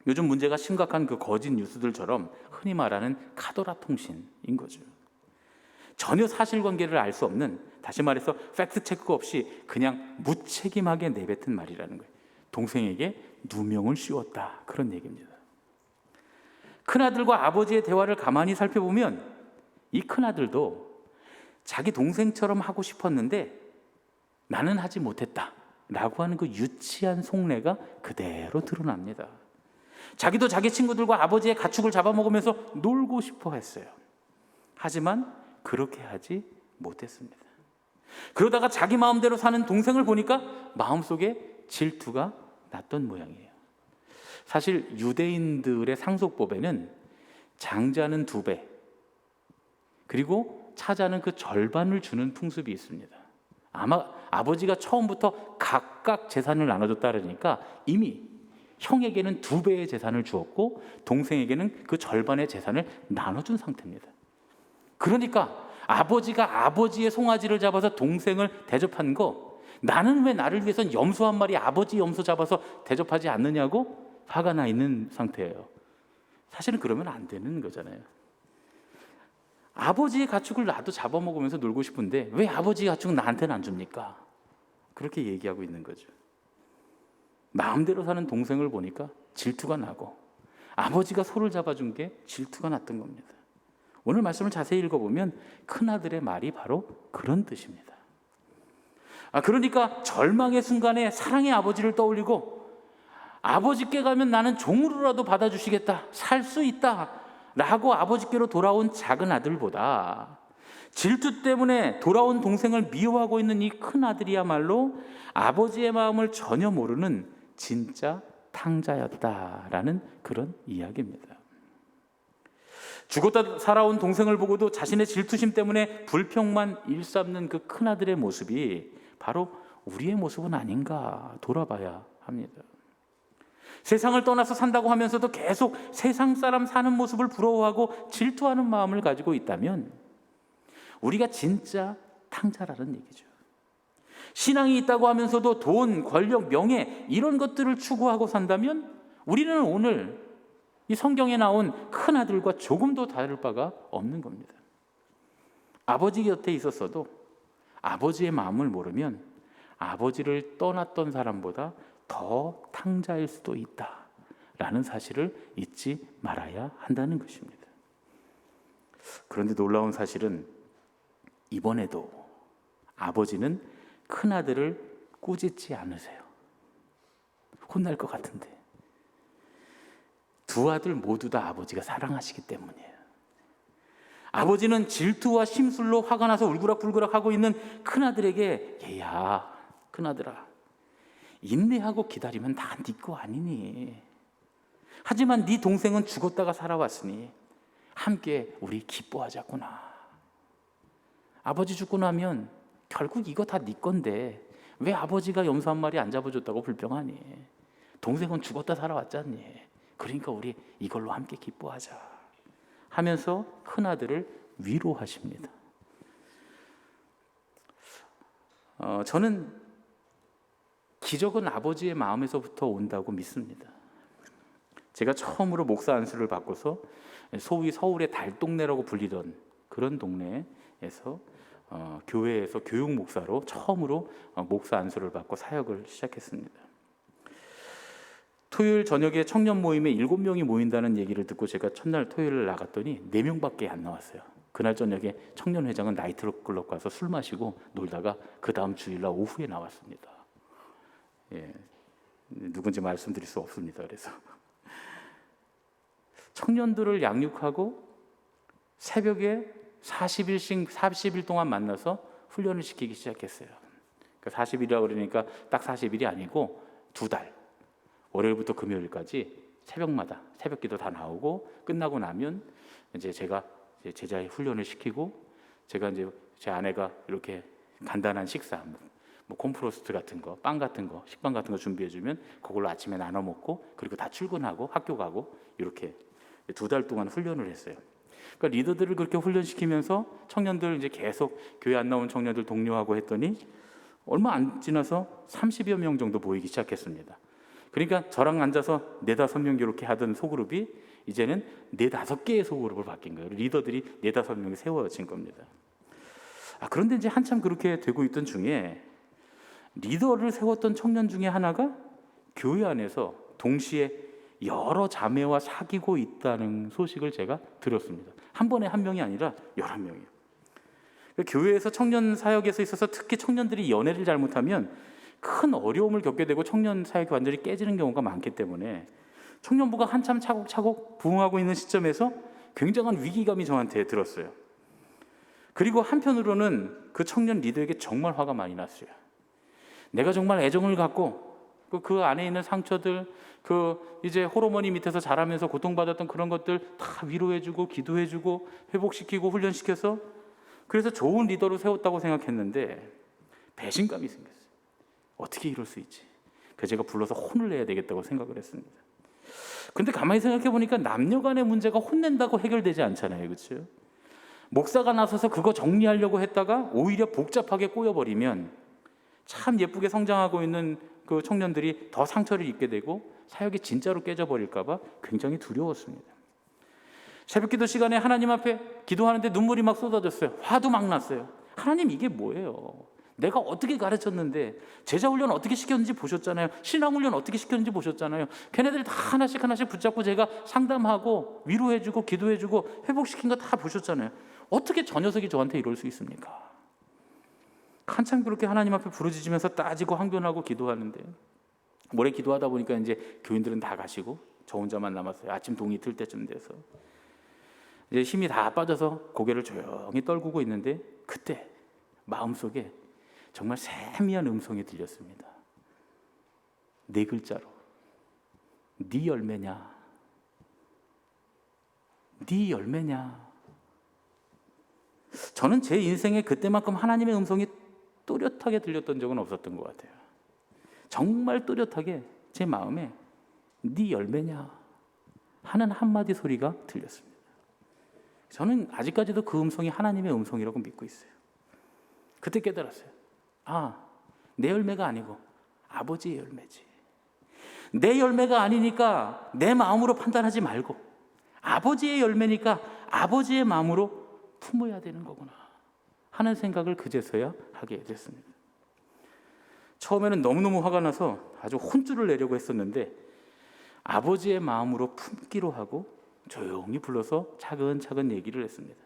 요즘 문제가 심각한 그 거짓 뉴스들처럼 흔히 말하는 카더라 통신인 거죠. 전혀 사실관계를 알 수 없는, 다시 말해서 팩트 체크 없이 그냥 무책임하게 내뱉은 말이라는 거예요. 동생에게 누명을 씌웠다, 그런 얘기입니다. 큰아들과 아버지의 대화를 가만히 살펴보면 이 큰아들도 자기 동생처럼 하고 싶었는데 나는 하지 못했다 라고 하는 그 유치한 속내가 그대로 드러납니다. 자기도 자기 친구들과 아버지의 가축을 잡아먹으면서 놀고 싶어 했어요. 하지만 그렇게 하지 못했습니다. 그러다가 자기 마음대로 사는 동생을 보니까 마음속에 질투가 났던 모양이에요. 사실 유대인들의 상속법에는 장자는 2배, 그리고 차자는 그 절반을 주는 풍습이 있습니다. 아마 아버지가 처음부터 각각 재산을 나눠줬다 그러니까 이미 형에게는 2배의 재산을 주었고 동생에게는 그 절반의 재산을 나눠준 상태입니다. 그러니까 아버지가 아버지의 송아지를 잡아서 동생을 대접한 거, 나는 왜 나를 위해선 염소 한 마리 아버지 염소 잡아서 대접하지 않느냐고 화가 나 있는 상태예요. 사실은 그러면 안 되는 거잖아요. 아버지의 가축을 나도 잡아먹으면서 놀고 싶은데 왜 아버지 가축은 나한테는 안 줍니까? 그렇게 얘기하고 있는 거죠. 마음대로 사는 동생을 보니까 질투가 나고 아버지가 소를 잡아준 게 질투가 났던 겁니다. 오늘 말씀을 자세히 읽어보면 큰아들의 말이 바로 그런 뜻입니다. 그러니까 절망의 순간에 사랑의 아버지를 떠올리고 아버지께 가면 나는 종으로라도 받아주시겠다, 살 수 있다 라고 아버지께로 돌아온 작은 아들보다 질투 때문에 돌아온 동생을 미워하고 있는 이 큰아들이야말로 아버지의 마음을 전혀 모르는 진짜 탕자였다라는 그런 이야기입니다. 죽었다 살아온 동생을 보고도 자신의 질투심 때문에 불평만 일삼는 그 큰아들의 모습이 바로 우리의 모습은 아닌가 돌아봐야 합니다. 세상을 떠나서 산다고 하면서도 계속 세상 사람 사는 모습을 부러워하고 질투하는 마음을 가지고 있다면 우리가 진짜 탕자라는 얘기죠. 신앙이 있다고 하면서도 돈, 권력, 명예 이런 것들을 추구하고 산다면 우리는 오늘 이 성경에 나온 큰아들과 조금도 다를 바가 없는 겁니다. 아버지 곁에 있었어도 아버지의 마음을 모르면 아버지를 떠났던 사람보다 더 탕자일 수도 있다라는 사실을 잊지 말아야 한다는 것입니다. 그런데 놀라운 사실은 이번에도 아버지는 큰아들을 꾸짖지 않으세요. 혼날 것 같은데. 2 아들 모두 다 아버지가 사랑하시기 때문이에요. 아버지는 질투와 심술로 화가 나서 울그락불그락 하고 있는 큰아들에게 얘야, 큰아들아, 인내하고 기다리면 다 네 거 아니니. 하지만 네 동생은 죽었다가 살아왔으니 함께 우리 기뻐하자꾸나. 아버지 죽고 나면 결국 이거 다 네 건데 왜 아버지가 염소 한 마리 안 잡아줬다고 불평하니. 동생은 죽었다 살아왔잖니. 그러니까 우리 이걸로 함께 기뻐하자 하면서 큰아들을 위로하십니다. 저는 기적은 아버지의 마음에서부터 온다고 믿습니다. 제가 처음으로 목사 안수를 받고서 소위 서울의 달동네라고 불리던 그런 동네에서 교회에서 교육 목사로 처음으로 목사 안수를 받고 사역을 시작했습니다. 토요일 저녁에 청년 모임에 7명이 모인다는 얘기를 듣고 제가 첫날 토요일을 나갔더니 4명밖에 안 나왔어요. 그날 저녁에 청년회장은 나이트클럽 가서 술 마시고 놀다가 그 다음 주일날 오후에 나왔습니다. 누군지 말씀드릴 수 없습니다. 그래서 청년들을 양육하고 새벽에 40일 동안 만나서 훈련을 시키기 시작했어요. 그러니까 40일이라고 그러니까 딱 40일이 아니고 2달, 월요일부터 금요일까지 새벽마다 새벽기도 다 나오고 끝나고 나면 이제 제가 이제 제자의 훈련을 시키고 제가 이제 제 아내가 이렇게 간단한 식사 뭐 콤프로스트 같은 거, 빵 같은 거, 식빵 같은 거 준비해 주면 그걸로 아침에 나눠 먹고 그리고 다 출근하고 학교 가고 이렇게 2달 동안 훈련을 했어요. 그러니까 리더들을 그렇게 훈련시키면서 청년들 이제 계속 교회 안 나온 청년들 독려하고 했더니 얼마 안 지나서 30여 명 정도 모이기 시작했습니다. 그러니까 저랑 앉아서 4-5명 이렇게 하던 소그룹이 이제는 4-5개의 소그룹으로 바뀐 거예요. 리더들이 4-5명이 세워진 겁니다. 그런데 이제 한참 그렇게 되고 있던 중에 리더를 세웠던 청년 중에 하나가 교회 안에서 동시에 여러 자매와 사귀고 있다는 소식을 제가 들었습니다. 한 번에 한 명이 아니라 11명이에요. 교회에서 청년 사역에서 있어서 특히 청년들이 연애를 잘못하면 큰 어려움을 겪게 되고 청년 사역이 완전히 깨지는 경우가 많기 때문에 청년부가 한참 차곡차곡 부흥하고 있는 시점에서 굉장한 위기감이 저한테 들었어요. 그리고 한편으로는 그 청년 리더에게 정말 화가 많이 났어요. 내가 정말 애정을 갖고 그 안에 있는 상처들, 그 이제 호르몬이 밑에서 자라면서 고통받았던 그런 것들 다 위로해주고 기도해주고 회복시키고 훈련시켜서 그래서 좋은 리더로 세웠다고 생각했는데 배신감이 생겼어요. 어떻게 이럴 수 있지? 그래서 제가 불러서 혼을 내야 되겠다고 생각을 했습니다. 근데 가만히 생각해 보니까 남녀 간의 문제가 혼낸다고 해결되지 않잖아요. 그렇죠? 목사가 나서서 그거 정리하려고 했다가 오히려 복잡하게 꼬여버리면 참 예쁘게 성장하고 있는 그 청년들이 더 상처를 입게 되고 사역이 진짜로 깨져버릴까 봐 굉장히 두려웠습니다. 새벽기도 시간에 하나님 앞에 기도하는데 눈물이 막 쏟아졌어요. 화도 막 났어요. 하나님 이게 뭐예요? 내가 어떻게 가르쳤는데 제자훈련 어떻게 시켰는지 보셨잖아요. 신앙훈련 어떻게 시켰는지 보셨잖아요. 걔네들 다 하나씩 붙잡고 제가 상담하고 위로해주고 기도해주고 회복시킨 거 다 보셨잖아요. 어떻게 저 녀석이 저한테 이럴 수 있습니까? 한참 그렇게 하나님 앞에 부르짖으면서 따지고 항변하고 기도하는데 모레 기도하다 보니까 이제 교인들은 다 가시고 저 혼자만 남았어요. 아침 동이 틀 때쯤 돼서 이제 힘이 다 빠져서 고개를 조용히 떨구고 있는데 그때 마음속에 정말 세미한 음성이 들렸습니다. 4글자로 네 열매냐, 네 열매냐. 저는 제 인생에 그때만큼 하나님의 음성이 또렷하게 들렸던 적은 없었던 것 같아요. 정말 또렷하게 제 마음에 네 열매냐 하는 한마디 소리가 들렸습니다. 저는 아직까지도 그 음성이 하나님의 음성이라고 믿고 있어요. 그때 깨달았어요. 내 열매가 아니고 아버지의 열매지. 내 열매가 아니니까 내 마음으로 판단하지 말고 아버지의 열매니까 아버지의 마음으로 품어야 되는 거구나 하는 생각을 그제서야 하게 됐습니다. 처음에는 너무너무 화가 나서 아주 혼쭐을 내려고 했었는데 아버지의 마음으로 품기로 하고 조용히 불러서 차근차근 얘기를 했습니다.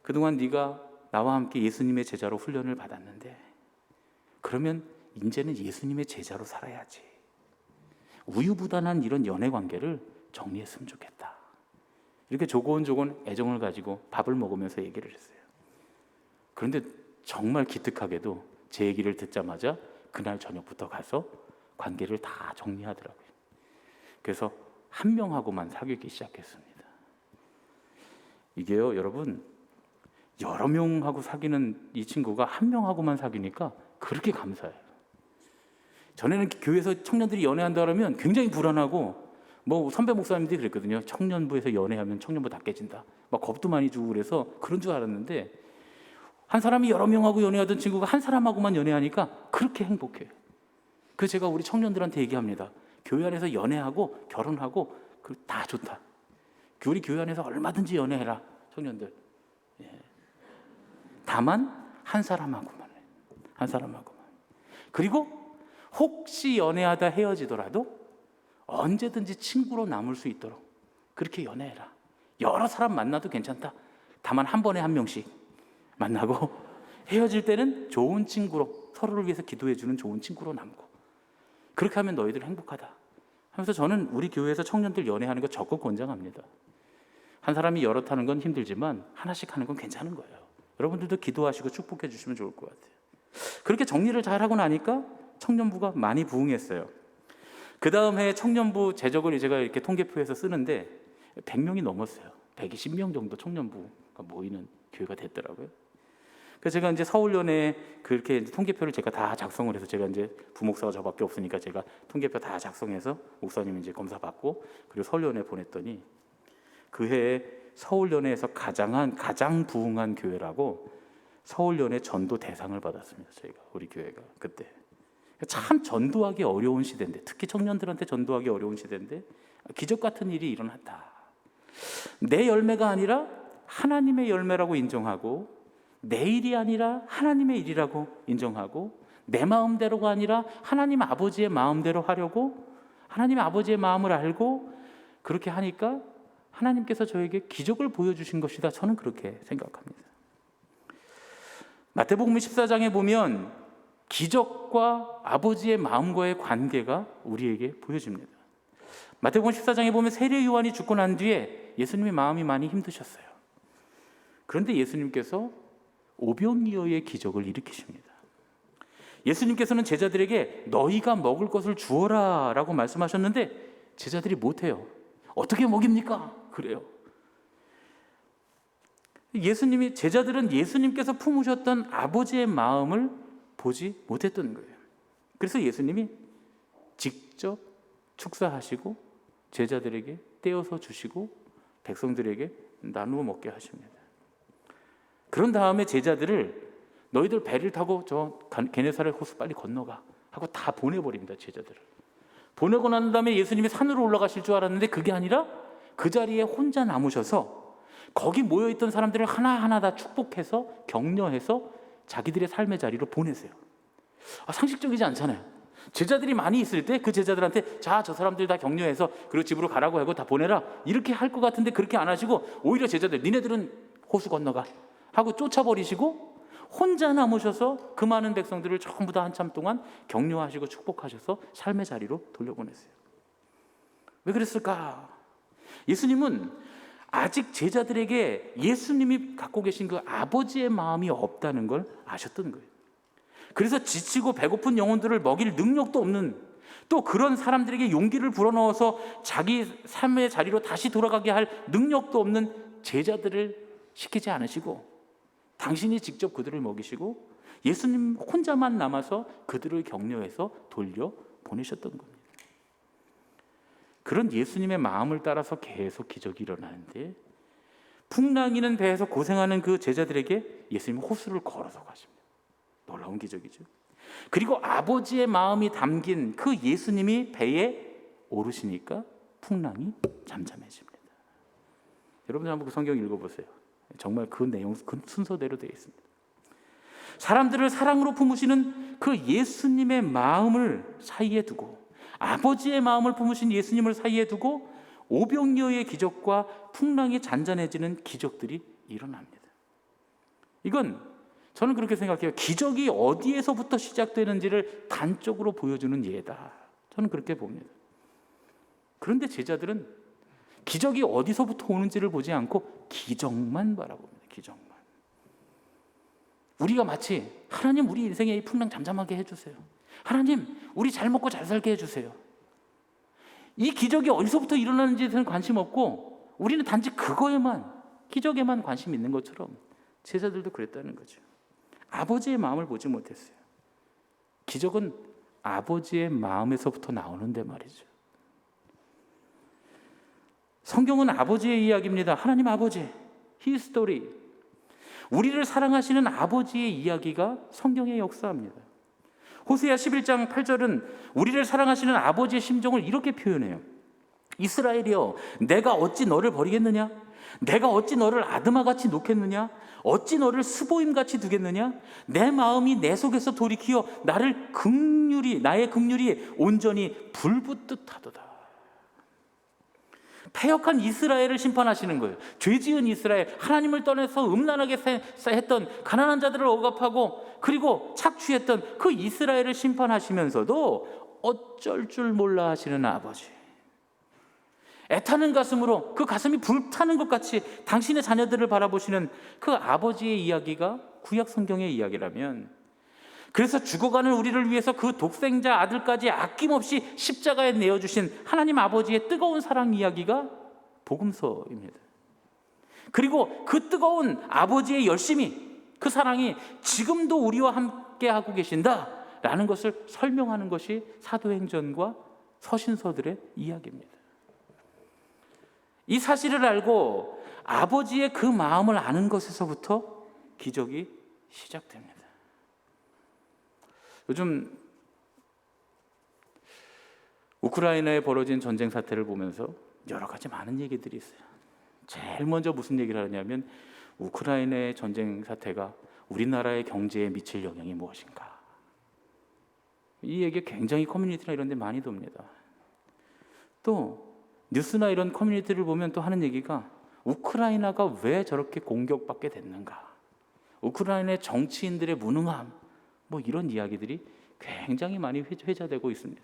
그동안 네가 나와 함께 예수님의 제자로 훈련을 받았는데 그러면 이제는 예수님의 제자로 살아야지. 우유부단한 이런 연애 관계를 정리했으면 좋겠다. 이렇게 조곤조곤 애정을 가지고 밥을 먹으면서 얘기를 했어요. 그런데 정말 기특하게도 제 얘기를 듣자마자 그날 저녁부터 가서 관계를 다 정리하더라고요. 그래서 한 명하고만 사귀기 시작했습니다. 이게요, 여러분, 여러 명하고 사귀는 이 친구가 한 명하고만 사귀니까 그렇게 감사해요. 전에는 교회에서 청년들이 연애한다 그러면 굉장히 불안하고 뭐 선배 목사님들이 그랬거든요. 청년부에서 연애하면 청년부 다 깨진다. 막 겁도 많이 주고 그래서 그런 줄 알았는데 한 사람이 여러 명하고 연애하던 친구가 한 사람하고만 연애하니까 그렇게 행복해요. 그래서 제가 우리 청년들한테 얘기합니다. 교회 안에서 연애하고 결혼하고 다 좋다. 우리 교회 안에서 얼마든지 연애해라, 청년들. 예. 다만 한 사람하고만 해. 한 사람하고만. 그리고 혹시 연애하다 헤어지더라도 언제든지 친구로 남을 수 있도록 그렇게 연애해라. 여러 사람 만나도 괜찮다. 다만 한 번에 한 명씩 만나고 헤어질 때는 좋은 친구로 서로를 위해서 기도해주는 좋은 친구로 남고 그렇게 하면 너희들 행복하다 하면서 저는 우리 교회에서 청년들 연애하는 거 적극 권장합니다. 한 사람이 여럿 하는 건 힘들지만 하나씩 하는 건 괜찮은 거예요. 여러분들도 기도하시고 축복해 주시면 좋을 것 같아요. 그렇게 정리를 잘 하고 나니까 청년부가 많이 부흥했어요. 그 다음 해에 청년부 재적을 제가 이렇게 통계표에서 쓰는데 100명이 넘었어요. 120명 정도 청년부가 모이는 교회가 됐더라고요. 그래서 제가 이제 서울연에 그렇게 이제 통계표를 제가 다 작성을 해서, 제가 이제 부목사가 저밖에 없으니까 제가 통계표 다 작성해서 목사님 이제 검사 받고 그리고 서울연에 보냈더니 그 해에 서울연회에서 가장 부흥한 교회라고 서울연회 전도 대상을 받았습니다. 저희가, 우리 교회가 그때. 참 전도하기 어려운 시대인데, 특히 청년들한테 전도하기 어려운 시대인데 기적 같은 일이 일어났다. 내 열매가 아니라 하나님의 열매라고 인정하고, 내 일이 아니라 하나님의 일이라고 인정하고, 내 마음대로가 아니라 하나님 아버지의 마음대로 하려고 하나님 아버지의 마음을 알고 그렇게 하니까 하나님께서 저에게 기적을 보여주신 것이다. 저는 그렇게 생각합니다. 마태복음 14장에 보면 기적과 아버지의 마음과의 관계가 우리에게 보여집니다. 마태복음 14장에 보면 세례 요한이 죽고 난 뒤에 예수님의 마음이 많이 힘드셨어요. 그런데 예수님께서 오병이어의 기적을 일으키십니다. 예수님께서는 제자들에게 너희가 먹을 것을 주어라 라고 말씀하셨는데 제자들이 못해요. 어떻게 먹입니까? 그래요. 제자들은 예수님께서 품으셨던 아버지의 마음을 보지 못했던 거예요. 그래서 예수님이 직접 축사하시고 제자들에게 떼어서 주시고 백성들에게 나누어 먹게 하십니다. 그런 다음에 제자들을 너희들 배를 타고 저 게네사렛 호수 빨리 건너가 하고 다 보내버립니다. 제자들을 보내고 난 다음에 예수님이 산으로 올라가실 줄 알았는데 그게 아니라 그 자리에 혼자 남으셔서 거기 모여있던 사람들을 하나하나 다 축복해서 격려해서 자기들의 삶의 자리로 보내세요. 상식적이지 않잖아요. 제자들이 많이 있을 때 그 제자들한테 자, 저 사람들 다 격려해서 그리고 집으로 가라고 하고 다 보내라 이렇게 할 것 같은데 그렇게 안 하시고 오히려 제자들 니네들은 호수 건너가 하고 쫓아버리시고 혼자 남으셔서 그 많은 백성들을 전부 다 한참 동안 격려하시고 축복하셔서 삶의 자리로 돌려보냈어요. 왜 그랬을까? 예수님은 아직 제자들에게 예수님이 갖고 계신 그 아버지의 마음이 없다는 걸 아셨던 거예요. 그래서 지치고 배고픈 영혼들을 먹일 능력도 없는, 또 그런 사람들에게 용기를 불어넣어서 자기 삶의 자리로 다시 돌아가게 할 능력도 없는 제자들을 시키지 않으시고 당신이 직접 그들을 먹이시고 예수님 혼자만 남아서 그들을 격려해서 돌려보내셨던 겁니다. 그런 예수님의 마음을 따라서 계속 기적이 일어나는데 풍랑이는 배에서 고생하는 그 제자들에게 예수님은 호수를 걸어서 가십니다. 놀라운 기적이죠. 그리고 아버지의 마음이 담긴 그 예수님이 배에 오르시니까 풍랑이 잠잠해집니다. 여러분들 한번 그 성경 읽어보세요. 정말 그 내용, 그 순서대로 되어 있습니다. 사람들을 사랑으로 품으시는 그 예수님의 마음을 사이에 두고, 아버지의 마음을 품으신 예수님을 사이에 두고 오병이어의 기적과 풍랑이 잔잔해지는 기적들이 일어납니다. 이건 저는 그렇게 생각해요. 기적이 어디에서부터 시작되는지를 단적으로 보여주는 예다. 저는 그렇게 봅니다. 그런데 제자들은 기적이 어디서부터 오는지를 보지 않고 기적만 바라봅니다. 기적만. 우리가 마치 하나님 우리 인생에 이 풍랑 잠잠하게 해주세요. 하나님 우리 잘 먹고 잘 살게 해주세요. 이 기적이 어디서부터 일어나는지에 대해서 관심 없고 우리는 단지 그거에만, 기적에만 관심 있는 것처럼 제자들도 그랬다는 거죠. 아버지의 마음을 보지 못했어요. 기적은 아버지의 마음에서부터 나오는데 말이죠. 성경은 아버지의 이야기입니다. 하나님 아버지, His story. 우리를 사랑하시는 아버지의 이야기가 성경의 역사입니다. 호세아 11장 8절은 우리를 사랑하시는 아버지의 심정을 이렇게 표현해요. 이스라엘이여, 내가 어찌 너를 버리겠느냐? 내가 어찌 너를 아드마같이 놓겠느냐? 어찌 너를 스보임같이 두겠느냐? 내 마음이 내 속에서 돌이키어 나의 긍휼이 온전히 불붙듯 하도다. 패역한 이스라엘을 심판하시는 거예요. 죄지은 이스라엘, 하나님을 떠나서 음란하게 했던 가난한 자들을 억압하고 그리고 착취했던 그 이스라엘을 심판하시면서도 어쩔 줄 몰라 하시는 아버지. 애타는 가슴으로 그 가슴이 불타는 것 같이 당신의 자녀들을 바라보시는 그 아버지의 이야기가 구약 성경의 이야기라면 그래서 죽어가는 우리를 위해서 그 독생자 아들까지 아낌없이 십자가에 내어주신 하나님 아버지의 뜨거운 사랑 이야기가 복음서입니다. 그리고 그 뜨거운 아버지의 열심이, 그 사랑이 지금도 우리와 함께 하고 계신다라는 것을 설명하는 것이 사도행전과 서신서들의 이야기입니다. 이 사실을 알고 아버지의 그 마음을 아는 것에서부터 기적이 시작됩니다. 요즘 우크라이나에 벌어진 전쟁 사태를 보면서 여러 가지 많은 얘기들이 있어요. 제일 먼저 무슨 얘기를 하냐면 우크라이나의 전쟁 사태가 우리나라의 경제에 미칠 영향이 무엇인가. 이 얘기 굉장히 커뮤니티나 이런 데 많이 돕니다. 또 뉴스나 이런 커뮤니티를 보면 또 하는 얘기가 우크라이나가 왜 저렇게 공격받게 됐는가, 우크라이나의 정치인들의 무능함, 뭐 이런 이야기들이 굉장히 많이 회자되고 있습니다.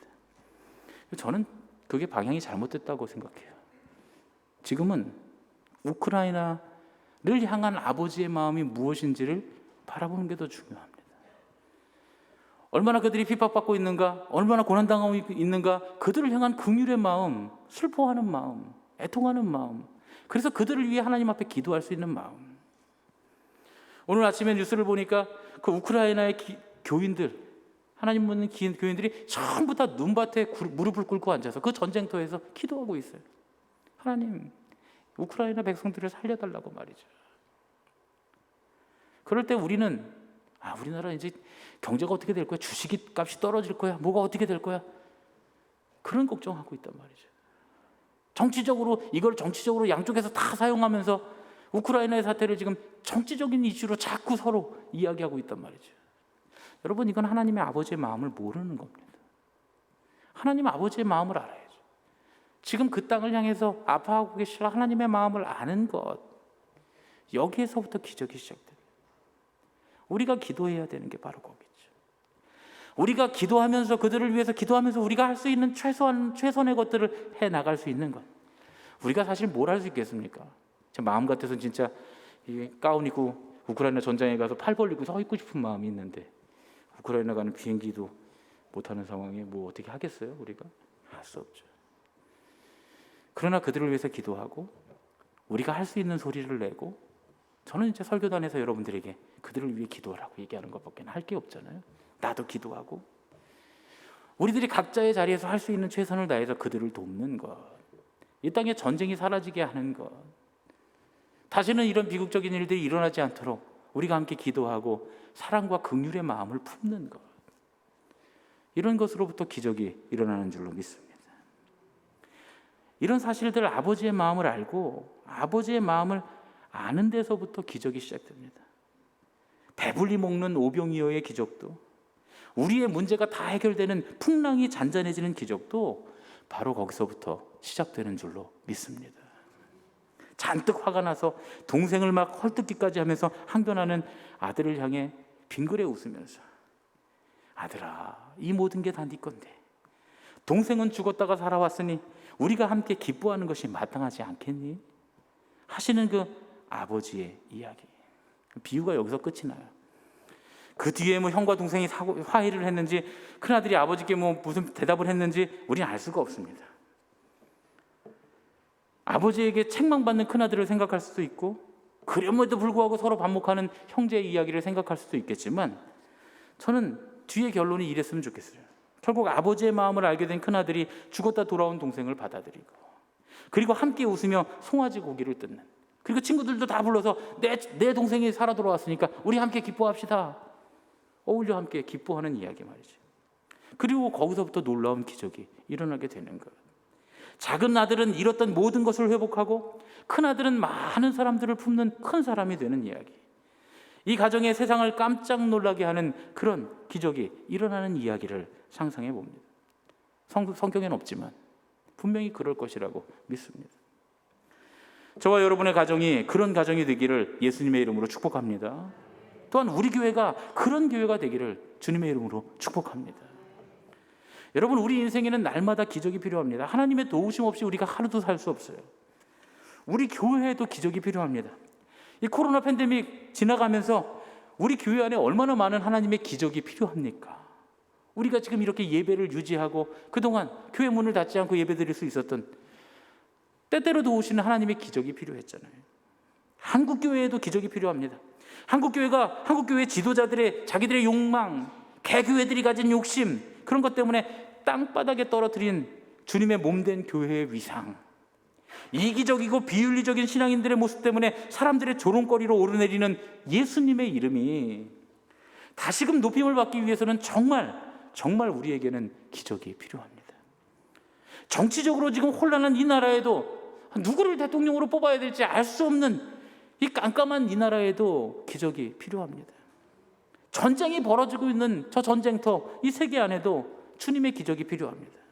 저는 그게 방향이 잘못됐다고 생각해요. 지금은 우크라이나를 향한 아버지의 마음이 무엇인지를 바라보는 게 더 중요합니다. 얼마나 그들이 핍박받고 있는가, 얼마나 고난당하고 있는가, 그들을 향한 긍휼의 마음, 슬퍼하는 마음, 애통하는 마음, 그래서 그들을 위해 하나님 앞에 기도할 수 있는 마음. 오늘 아침에 뉴스를 보니까 그 우크라이나의 교인들, 하나님 믿는 교인들이 전부 다 눈밭에 무릎을 꿇고 앉아서 그 전쟁터에서 기도하고 있어요. 하나님, 우크라이나 백성들을 살려달라고 말이죠. 그럴 때 우리는 우리나라 이제 경제가 어떻게 될 거야? 주식이 값이 떨어질 거야? 뭐가 어떻게 될 거야? 그런 걱정하고 있단 말이죠. 이걸 정치적으로 양쪽에서 다 사용하면서 우크라이나의 사태를 지금 정치적인 이슈로 자꾸 서로 이야기하고 있단 말이죠. 여러분, 이건 하나님의 아버지의 마음을 모르는 겁니다. 하나님 아버지의 마음을 알아야죠. 지금 그 땅을 향해서 아파하고 계실 하나님의 마음을 아는 것, 여기에서부터 기적이 시작됩니다. 우리가 기도해야 되는 게 바로 거기죠. 우리가 기도하면서, 그들을 위해서 기도하면서 우리가 할 수 있는 최선의 것들을 해 나갈 수 있는 것. 우리가 사실 뭘 할 수 있겠습니까? 제 마음 같아서는 진짜 가운 입고 우크라이나 전장에 가서 팔 벌리고 서 있고 싶은 마음이 있는데, 우크라이나 가는 비행기도 못하는 상황에 뭐 어떻게 하겠어요? 우리가 할 수 없죠. 그러나 그들을 위해서 기도하고 우리가 할 수 있는 소리를 내고, 저는 이제 설교단에서 여러분들에게 그들을 위해 기도하라고 얘기하는 것밖에 할 게 없잖아요. 나도 기도하고 우리들이 각자의 자리에서 할 수 있는 최선을 다해서 그들을 돕는 것, 이 땅에 전쟁이 사라지게 하는 것, 다시는 이런 비극적인 일들이 일어나지 않도록 우리가 함께 기도하고 사랑과 긍휼의 마음을 품는 것, 이런 것으로부터 기적이 일어나는 줄로 믿습니다. 이런 사실들, 아버지의 마음을 알고 아버지의 마음을 아는 데서부터 기적이 시작됩니다. 배불리 먹는 오병이어의 기적도, 우리의 문제가 다 해결되는 풍랑이 잔잔해지는 기적도 바로 거기서부터 시작되는 줄로 믿습니다. 잔뜩 화가 나서 동생을 막 헐뜯기까지 하면서 항변하는 아들을 향해 빙그레 웃으면서, 아들아, 이 모든 게 다 네 건데 동생은 죽었다가 살아왔으니 우리가 함께 기뻐하는 것이 마땅하지 않겠니? 하시는 그 아버지의 이야기. 비유가 여기서 끝이 나요. 그 뒤에 뭐 형과 동생이 화해를 했는지, 큰아들이 아버지께 뭐 무슨 대답을 했는지 우리는 알 수가 없습니다. 아버지에게 책망받는 큰아들을 생각할 수도 있고, 그럼에도 불구하고 서로 반목하는 형제의 이야기를 생각할 수도 있겠지만, 저는 뒤의 결론이 이랬으면 좋겠어요. 결국 아버지의 마음을 알게 된 큰아들이 죽었다 돌아온 동생을 받아들이고, 그리고 함께 웃으며 송아지 고기를 뜯는, 그리고 친구들도 다 불러서 내 동생이 살아 돌아왔으니까 우리 함께 기뻐합시다, 어울려 함께 기뻐하는 이야기 말이죠. 그리고 거기서부터 놀라운 기적이 일어나게 되는 것. 작은 아들은 잃었던 모든 것을 회복하고 큰 아들은 많은 사람들을 품는 큰 사람이 되는 이야기. 이 가정의 세상을 깜짝 놀라게 하는 그런 기적이 일어나는 이야기를 상상해 봅니다. 성경에는 없지만 분명히 그럴 것이라고 믿습니다. 저와 여러분의 가정이 그런 가정이 되기를 예수님의 이름으로 축복합니다. 또한 우리 교회가 그런 교회가 되기를 주님의 이름으로 축복합니다. 여러분, 우리 인생에는 날마다 기적이 필요합니다. 하나님의 도우심 없이 우리가 하루도 살 수 없어요. 우리 교회에도 기적이 필요합니다. 이 코로나 팬데믹 지나가면서 우리 교회 안에 얼마나 많은 하나님의 기적이 필요합니까? 우리가 지금 이렇게 예배를 유지하고 그동안 교회 문을 닫지 않고 예배드릴 수 있었던, 때때로 도우시는 하나님의 기적이 필요했잖아요. 한국교회에도 기적이 필요합니다. 한국교회 지도자들의 자기들의 욕망, 개교회들이 가진 욕심, 그런 것 때문에 땅바닥에 떨어뜨린 주님의 몸된 교회의 위상, 이기적이고 비윤리적인 신앙인들의 모습 때문에 사람들의 조롱거리로 오르내리는 예수님의 이름이 다시금 높임을 받기 위해서는 정말 우리에게는 기적이 필요합니다. 정치적으로 지금 혼란한 이 나라에도 누구를 대통령으로 뽑아야 될지 알 수 없는 이 깜깜한 이 나라에도 기적이 필요합니다. 전쟁이 벌어지고 있는 저 전쟁터, 이 세계 안에도 주님의 기적이 필요합니다.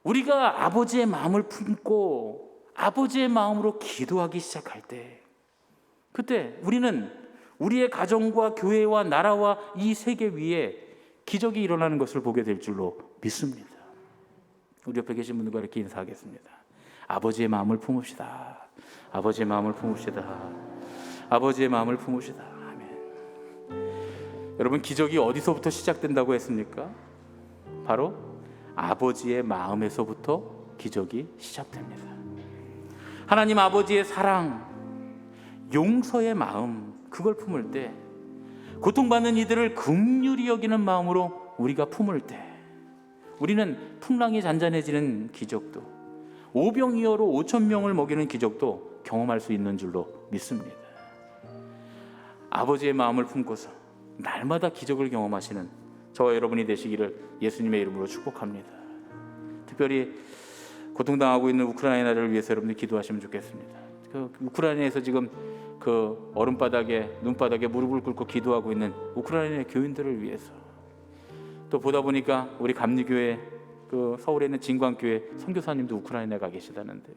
우리가 아버지의 마음을 품고 아버지의 마음으로 기도하기 시작할 때, 그때 우리는 우리의 가정과 교회와 나라와 이 세계 위에 기적이 일어나는 것을 보게 될 줄로 믿습니다. 우리 옆에 계신 분들과 이렇게 인사하겠습니다. 아버지의 마음을 품읍시다. 아버지의 마음을 품읍시다. 아버지의 마음을 품읍시다. 아멘. 여러분, 기적이 어디서부터 시작된다고 했습니까? 바로 아버지의 마음에서부터 기적이 시작됩니다. 하나님 아버지의 사랑, 용서의 마음, 그걸 품을 때, 고통받는 이들을 긍휼히 여기는 마음으로 우리가 품을 때, 우리는 풍랑이 잔잔해지는 기적도, 오병이어로 5,000명을 먹이는 기적도 경험할 수 있는 줄로 믿습니다. 아버지의 마음을 품고서 날마다 기적을 경험하시는 저와 여러분이 되시기를 예수님의 이름으로 축복합니다. 특별히 고통당하고 있는 우크라이나를 위해서 여러분들 기도하시면 좋겠습니다. 우크라이나에서 지금 그 얼음바닥에, 눈바닥에 무릎을 꿇고 기도하고 있는 우크라이나의 교인들을 위해서, 또 보다 보니까 우리 감리교회, 그 서울에 있는 진광교회 선교사님도 우크라이나에 가 계시다는데,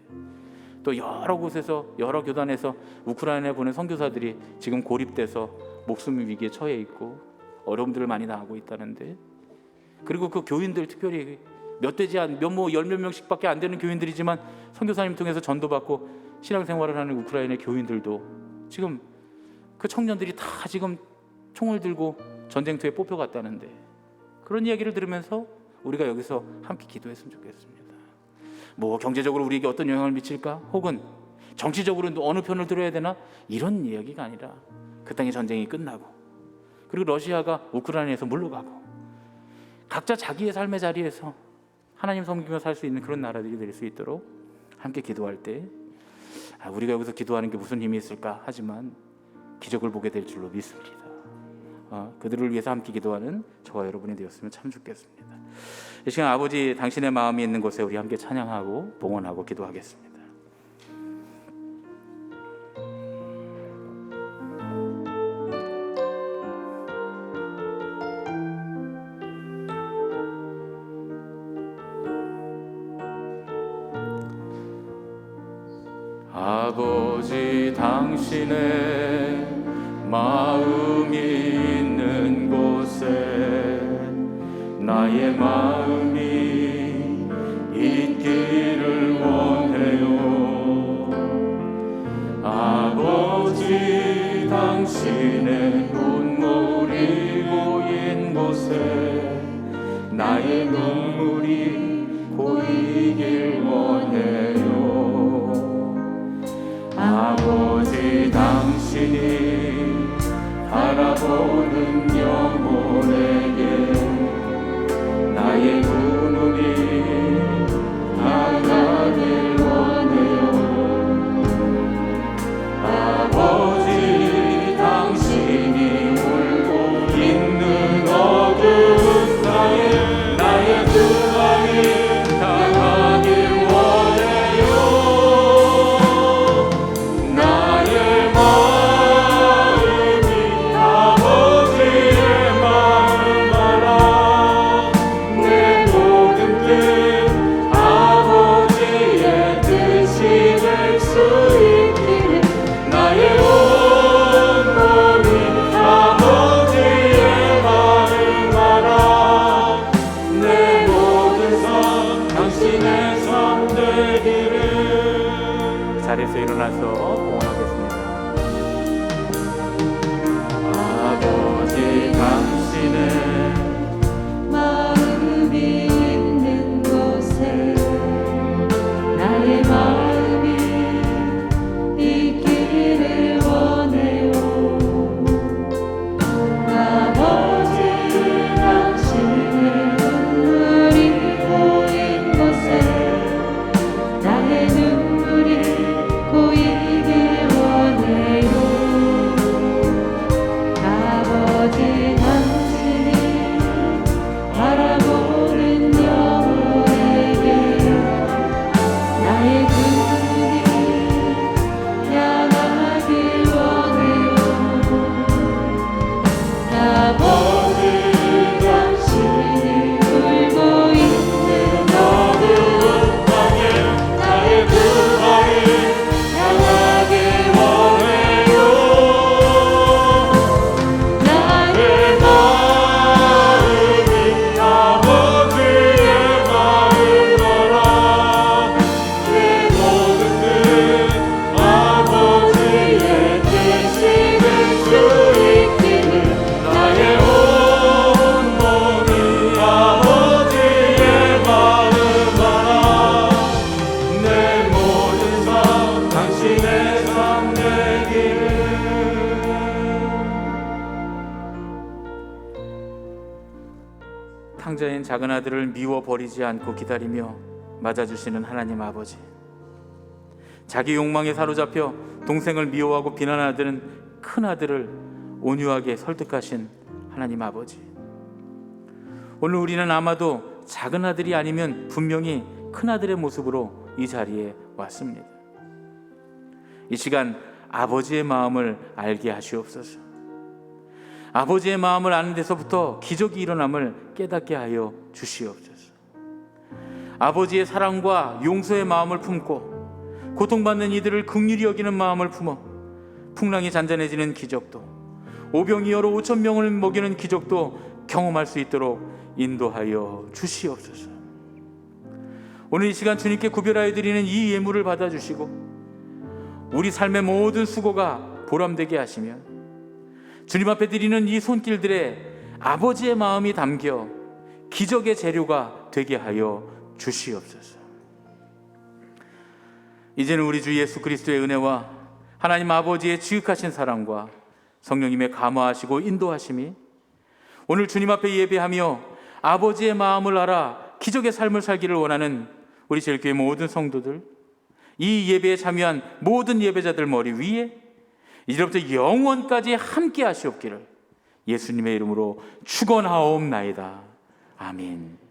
또 여러 곳에서, 여러 교단에서 우크라이나에 보낸 선교사들이 지금 고립돼서 목숨 위기에 처해 있고 어려움들을 많이 당하고 있다는데, 그리고 그 교인들, 특별히 열 몇 명씩밖에 안 되는 교인들이지만 선교사님 통해서 전도받고 신앙생활을 하는 우크라이나 교인들도 지금 그 청년들이 다 지금 총을 들고 전쟁터에 뽑혀갔다는데, 그런 이야기를 들으면서 우리가 여기서 함께 기도했으면 좋겠습니다. 뭐 경제적으로 우리에게 어떤 영향을 미칠까? 혹은 정치적으로 어느 편을 들어야 되나? 이런 이야기가 아니라 그 땅의 전쟁이 끝나고, 그리고 러시아가 우크라이나에서 물러가고, 각자 자기의 삶의 자리에서 하나님 섬기며 살 수 있는 그런 나라들이 될 수 있도록 함께 기도할 때, 우리가 여기서 기도하는 게 무슨 힘이 있을까? 하지만 기적을 보게 될 줄로 믿습니다. 그들을 위해서 함께 기도하는 저와 여러분이 되었으면 참 좋겠습니다. 이 시간 아버지, 당신의 마음이 있는 곳에 우리 함께 찬양하고 봉헌하고 기도하겠습니다. 아버지, 당신의 마음이 있는 곳에 나의 마음이 있기를 원해요. 아버지, 당신의 눈물이 고인 곳에 나의 눈물이 고이길 원해요. 아버지, 당신이 바라보는 영혼에게 나의 두 눈이 향하길 원해요. 아버지, 당신이 울고 있는 어두운 땅에 나의 두 마음이 향하길 원해요. 나의 마음이 아버지의 마음 알아. 내 모든 뜻 아버지의 뜻이 될 수 있기를 나의 온 몸이 아버지의 마음 알아. 내 모든 삶 당신의 삶 되기를. 자리에서 일어나서 봉헌하겠습니다. 동생자인 작은 아들을 미워 버리지 않고 기다리며 맞아주시는 하나님 아버지, 자기 욕망에 사로잡혀 동생을 미워하고 비난하는 큰 아들을 온유하게 설득하신 하나님 아버지, 오늘 우리는 아마도 작은 아들이 아니면 분명히 큰 아들의 모습으로 이 자리에 왔습니다. 이 시간 아버지의 마음을 알게 하시옵소서. 아버지의 마음을 아는 데서부터 기적이 일어남을 깨닫게 하여 주시옵소서. 아버지의 사랑과 용서의 마음을 품고 고통받는 이들을 긍휼히 여기는 마음을 품어 풍랑이 잔잔해지는 기적도, 오병이어로 5천 명을 먹이는 기적도 경험할 수 있도록 인도하여 주시옵소서. 오늘 이 시간 주님께 구별하여 드리는 이 예물을 받아주시고 우리 삶의 모든 수고가 보람되게 하시며 주님 앞에 드리는 이 손길들에 아버지의 마음이 담겨 기적의 재료가 되게 하여 주시옵소서. 이제는 우리 주 예수 그리스도의 은혜와 하나님 아버지의 지극하신 사랑과 성령님의 감화하시고 인도하심이 오늘 주님 앞에 예배하며 아버지의 마음을 알아 기적의 삶을 살기를 원하는 우리 제일교회 모든 성도들, 이 예배에 참여한 모든 예배자들 머리 위에 이제부터 영원까지 함께 하시옵기를 예수님의 이름으로 축원하옵나이다. 아멘.